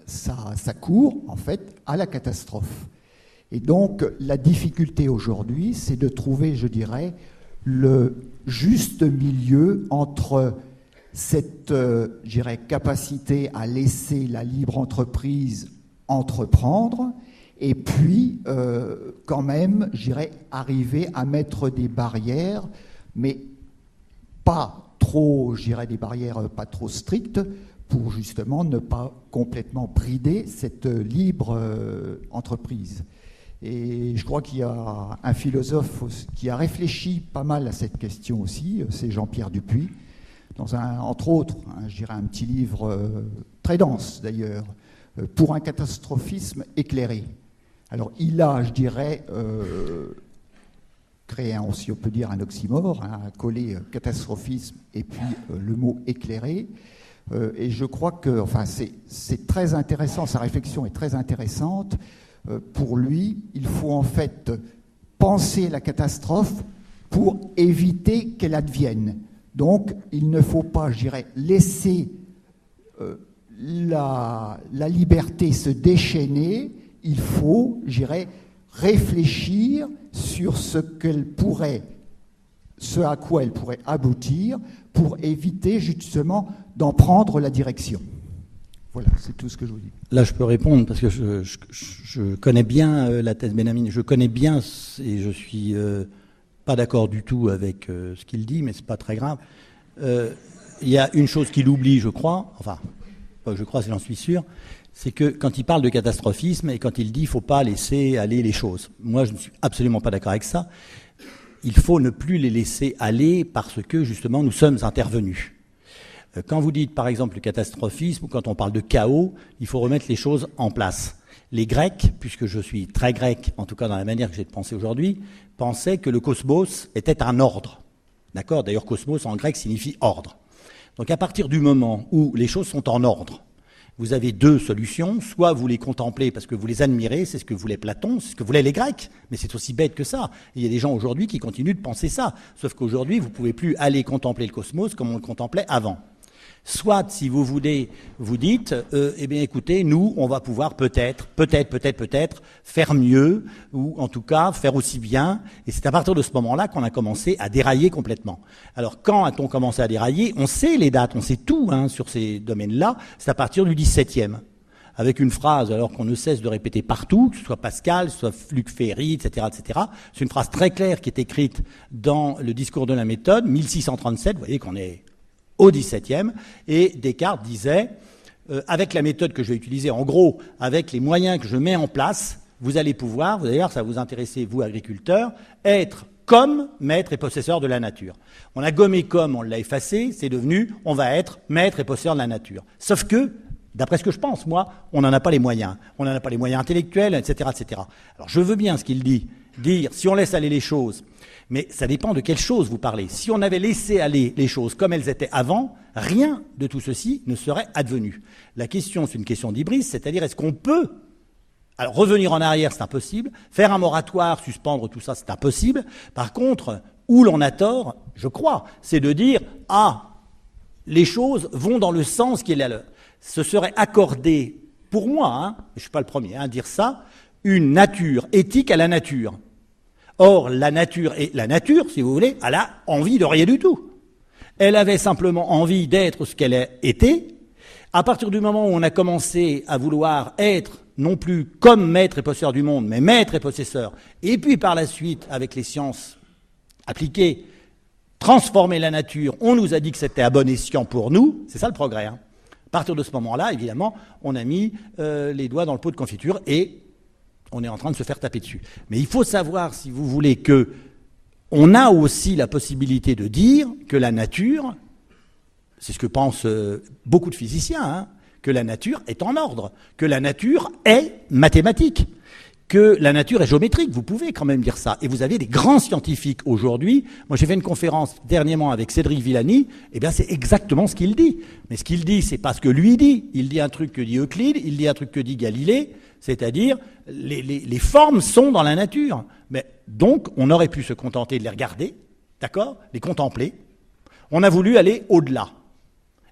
ça court en fait à la catastrophe. Et donc, la difficulté aujourd'hui, c'est de trouver, je dirais, le juste milieu entre cette, je dirais, capacité à laisser la libre entreprise entreprendre et puis, quand même, je dirais, arriver à mettre des barrières, mais pas trop, je dirais, des barrières pas trop strictes pour justement ne pas complètement brider cette libre entreprise. Et je crois qu'il y a un philosophe qui a réfléchi pas mal à cette question aussi, c'est Jean-Pierre Dupuy, dans entre autres, je dirais un petit livre très dense d'ailleurs, pour un catastrophisme éclairé. Alors il a, je dirais, créé, si on peut dire, un oxymore, collé catastrophisme et puis le mot éclairé. Et je crois que, enfin, c'est très intéressant, sa réflexion est très intéressante. Pour lui, il faut en fait penser la catastrophe pour éviter qu'elle advienne. Donc, il ne faut pas, je dirais, laisser la liberté se déchaîner. Il faut, je dirais, réfléchir sur ce à quoi elle pourrait aboutir pour éviter justement d'en prendre la direction. Voilà, c'est tout ce que je vous dis. Là, je peux répondre parce que je connais bien la thèse Benjamin. Je connais bien et je suis pas d'accord du tout avec ce qu'il dit, mais c'est pas très grave. Il y a une chose qu'il oublie, je crois. Enfin, pas je crois, j'en suis sûr. C'est que quand il parle de catastrophisme et quand il dit qu'il ne faut pas laisser aller les choses. Moi, je ne suis absolument pas d'accord avec ça. Il faut ne plus les laisser aller parce que, justement, nous sommes intervenus. Quand vous dites, par exemple, le catastrophisme, ou quand on parle de chaos, il faut remettre les choses en place. Les Grecs, puisque je suis très grec, en tout cas dans la manière que j'ai de penser aujourd'hui, pensaient que le cosmos était un ordre. D'accord ? D'ailleurs, cosmos en grec signifie ordre. Donc à partir du moment où les choses sont en ordre, vous avez deux solutions. Soit vous les contemplez parce que vous les admirez, c'est ce que voulait Platon, c'est ce que voulaient les Grecs, mais c'est aussi bête que ça. Il y a des gens aujourd'hui qui continuent de penser ça. Sauf qu'aujourd'hui, vous ne pouvez plus aller contempler le cosmos comme on le contemplait avant. Soit, si vous voulez, vous dites, eh bien, écoutez, nous, on va pouvoir peut-être faire mieux, ou en tout cas faire aussi bien. Et c'est à partir de ce moment-là qu'on a commencé à dérailler complètement. Alors, quand a-t-on commencé à dérailler ? On sait les dates, on sait tout sur ces domaines-là. C'est à partir du XVIIe. Avec une phrase, alors qu'on ne cesse de répéter partout, que ce soit Pascal, que ce soit Luc Ferry, etc., etc. C'est une phrase très claire qui est écrite dans le discours de la méthode, 1637. Vous voyez qu'on est au XVIIe, et Descartes disait, avec la méthode que je vais utiliser, en gros, avec les moyens que je mets en place, vous allez pouvoir, d'ailleurs ça va vous intéresser, vous agriculteurs, être comme maître et possesseur de la nature. On a gommé comme, on l'a effacé, c'est devenu, on va être maître et possesseur de la nature. Sauf que, D'après ce que je pense, moi, on n'en a pas les moyens. On n'en a pas les moyens intellectuels, etc., etc. Alors je veux bien ce qu'il dit, dire si on laisse aller les choses, mais ça dépend de quelles choses vous parlez. Si on avait laissé aller les choses comme elles étaient avant, rien de tout ceci ne serait advenu. La question, c'est une question d'hybris, c'est-à-dire est-ce qu'on peut... Alors revenir en arrière, c'est impossible. Faire un moratoire, suspendre tout ça, c'est impossible. Par contre, où l'on a tort, je crois, c'est de dire « Ah, les choses vont dans le sens qui est la leur ». Ce serait accordé, pour moi, je ne suis pas le premier à dire ça, une nature éthique à la nature. Or, la nature, si vous voulez, elle a envie de rien du tout. Elle avait simplement envie d'être ce qu'elle était. À partir du moment où on a commencé à vouloir être non plus comme maître et possesseur du monde, mais maître et possesseur, et puis par la suite, avec les sciences appliquées, transformer la nature, on nous a dit que c'était à bon escient pour nous, c'est ça le progrès. À partir de ce moment-là, évidemment, on a mis les doigts dans le pot de confiture et on est en train de se faire taper dessus. Mais il faut savoir, si vous voulez, que on a aussi la possibilité de dire que la nature, c'est ce que pensent beaucoup de physiciens, que la nature est en ordre, que la nature est mathématique, que la nature est géométrique. Vous pouvez quand même dire ça. Et vous avez des grands scientifiques aujourd'hui. Moi, j'ai fait une conférence dernièrement avec Cédric Villani. Eh bien, c'est exactement ce qu'il dit. Mais ce qu'il dit, c'est pas ce que lui dit. Il dit un truc que dit Euclide, il dit un truc que dit Galilée, c'est-à-dire les formes sont dans la nature. Mais donc, on aurait pu se contenter de les regarder, d'accord, les contempler. On a voulu aller au-delà.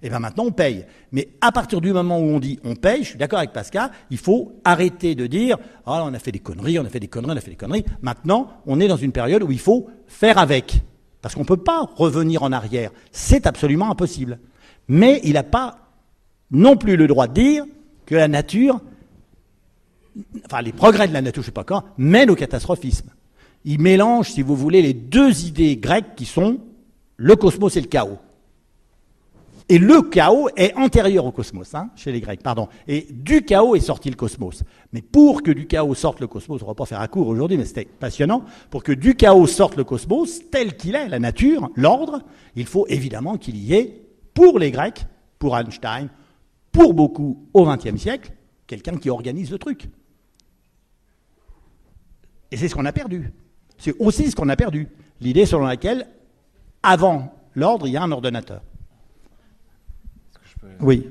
Et bien maintenant, on paye. Mais à partir du moment où on dit on paye, je suis d'accord avec Pascal, il faut arrêter de dire « Ah, on a fait des conneries, on a fait des conneries, on a fait des conneries ». Maintenant, on est dans une période où il faut faire avec. Parce qu'on ne peut pas revenir en arrière. C'est absolument impossible. Mais il n'a pas non plus le droit de dire que la nature, enfin les progrès de la nature, je ne sais pas quand, mènent au catastrophisme. Il mélange, si vous voulez, les deux idées grecques qui sont le cosmos et le chaos. Et le chaos est antérieur au cosmos, chez les Grecs, pardon. Et du chaos est sorti le cosmos. Mais pour que du chaos sorte le cosmos, on ne va pas faire un cours aujourd'hui, mais c'était passionnant, pour que du chaos sorte le cosmos, tel qu'il est, la nature, l'ordre, il faut évidemment qu'il y ait, pour les Grecs, pour Einstein, pour beaucoup au XXe siècle, quelqu'un qui organise le truc. Et c'est ce qu'on a perdu. C'est aussi ce qu'on a perdu. L'idée selon laquelle, avant l'ordre, il y a un ordonnateur. Oui.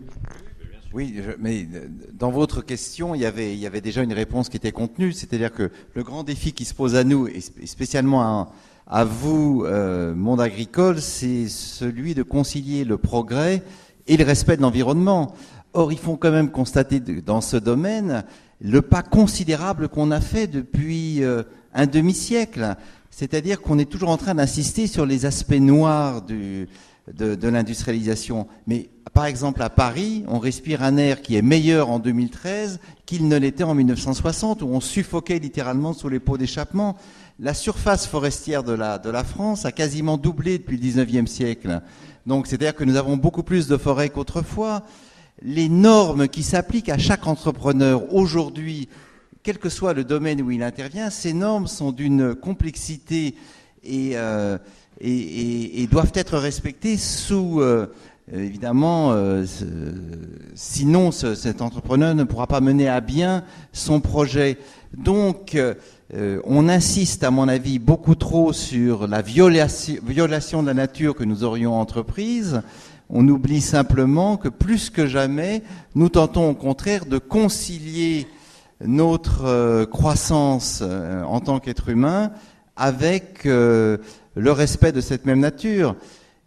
Oui, mais dans votre question, il y avait déjà une réponse qui était contenue, c'est-à-dire que le grand défi qui se pose à nous, et spécialement à vous, monde agricole, c'est celui de concilier le progrès et le respect de l'environnement. Or, il faut quand même constater dans ce domaine le pas considérable qu'on a fait depuis un demi-siècle. C'est-à-dire qu'on est toujours en train d'insister sur les aspects noirs de l'industrialisation. Mais par exemple à Paris, on respire un air qui est meilleur en 2013 qu'il ne l'était en 1960, où on suffoquait littéralement sous les pots d'échappement. La surface forestière de la France a quasiment doublé depuis le 19e siècle. Donc c'est-à-dire que nous avons beaucoup plus de forêts qu'autrefois. Les normes qui s'appliquent à chaque entrepreneur aujourd'hui, quel que soit le domaine où il intervient, ces normes sont d'une complexité et doivent être respectées sous, évidemment, sinon cet entrepreneur ne pourra pas mener à bien son projet. Donc, on insiste, à mon avis, beaucoup trop sur la violation de la nature que nous aurions entreprise. On oublie simplement que plus que jamais, nous tentons au contraire de concilier notre croissance en tant qu'être humain avec le respect de cette même nature.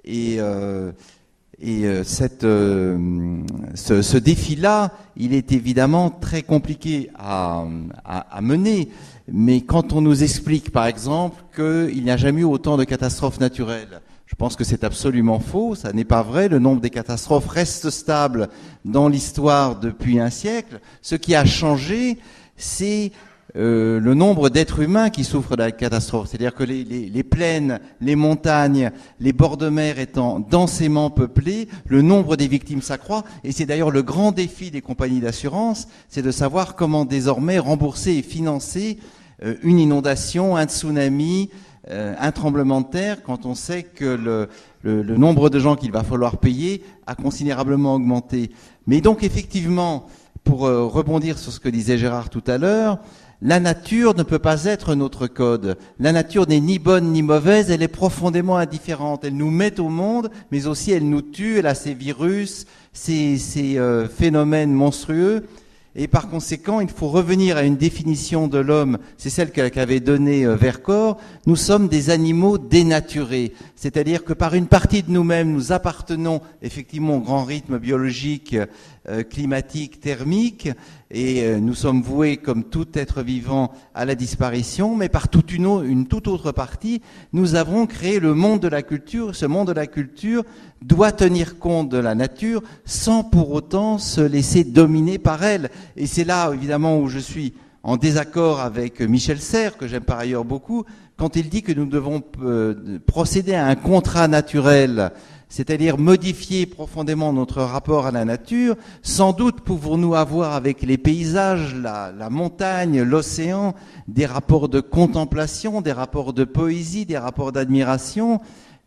Et ce défi-là, il est évidemment très compliqué à mener. Mais quand on nous explique, par exemple, qu'il n'y a jamais eu autant de catastrophes naturelles, je pense que c'est absolument faux, ça n'est pas vrai. Le nombre des catastrophes reste stable dans l'histoire depuis un siècle. Ce qui a changé, c'est le nombre d'êtres humains qui souffrent de la catastrophe. C'est-à-dire que les plaines, les montagnes, les bords de mer étant densément peuplés, le nombre des victimes s'accroît. Et c'est d'ailleurs le grand défi des compagnies d'assurance, c'est de savoir comment désormais rembourser et financer une inondation, un tsunami, un tremblement de terre, quand on sait que le nombre de gens qu'il va falloir payer a considérablement augmenté. Mais donc effectivement, pour rebondir sur ce que disait Gérard tout à l'heure, la nature ne peut pas être notre code. La nature n'est ni bonne ni mauvaise, elle est profondément indifférente. Elle nous met au monde, mais aussi elle nous tue, elle a ses virus, ces phénomènes monstrueux. Et par conséquent, il faut revenir à une définition de l'homme, c'est celle qu'avait donnée Vercors. Nous sommes des animaux dénaturés, c'est-à-dire que par une partie de nous-mêmes, nous appartenons effectivement au grand rythme biologique, climatique, thermique, et nous sommes voués, comme tout être vivant, à la disparition, mais par une toute autre partie, nous avons créé le monde de la culture. Ce monde de la culture doit tenir compte de la nature sans pour autant se laisser dominer par elle. Et c'est là, évidemment, où je suis en désaccord avec Michel Serres, que j'aime par ailleurs beaucoup, quand il dit que nous devons procéder à un contrat naturel, c'est-à-dire modifier profondément notre rapport à la nature. Sans doute pouvons-nous avoir avec les paysages, la montagne, l'océan, des rapports de contemplation, des rapports de poésie, des rapports d'admiration,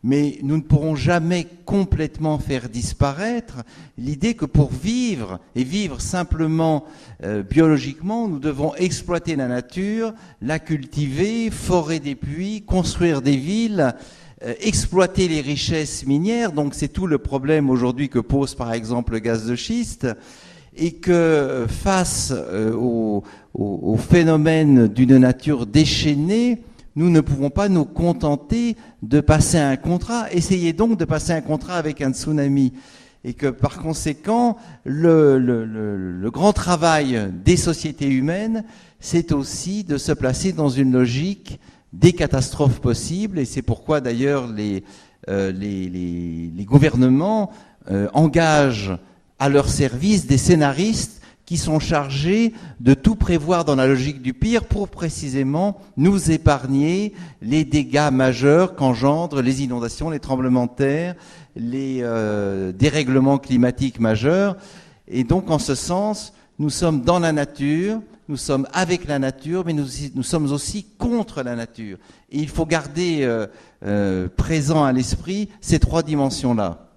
mais nous ne pourrons jamais complètement faire disparaître l'idée que pour vivre, et vivre simplement biologiquement, nous devons exploiter la nature, la cultiver, forer des puits, construire des villes, exploiter les richesses minières. Donc c'est tout le problème aujourd'hui que pose par exemple le gaz de schiste, et que face au phénomène d'une nature déchaînée, nous ne pouvons pas nous contenter de passer un contrat. Essayez donc de passer un contrat avec un tsunami. Et que par conséquent, le grand travail des sociétés humaines, c'est aussi de se placer dans une logique des catastrophes possibles. Et c'est pourquoi d'ailleurs les gouvernements engagent à leur service des scénaristes qui sont chargés de tout prévoir dans la logique du pire pour précisément nous épargner les dégâts majeurs qu'engendrent les inondations, les tremblements de terre, les dérèglements climatiques majeurs. Et donc en ce sens, nous sommes dans la nature, nous sommes avec la nature, mais nous sommes aussi contre la nature. Et il faut garder présent à l'esprit ces trois dimensions-là.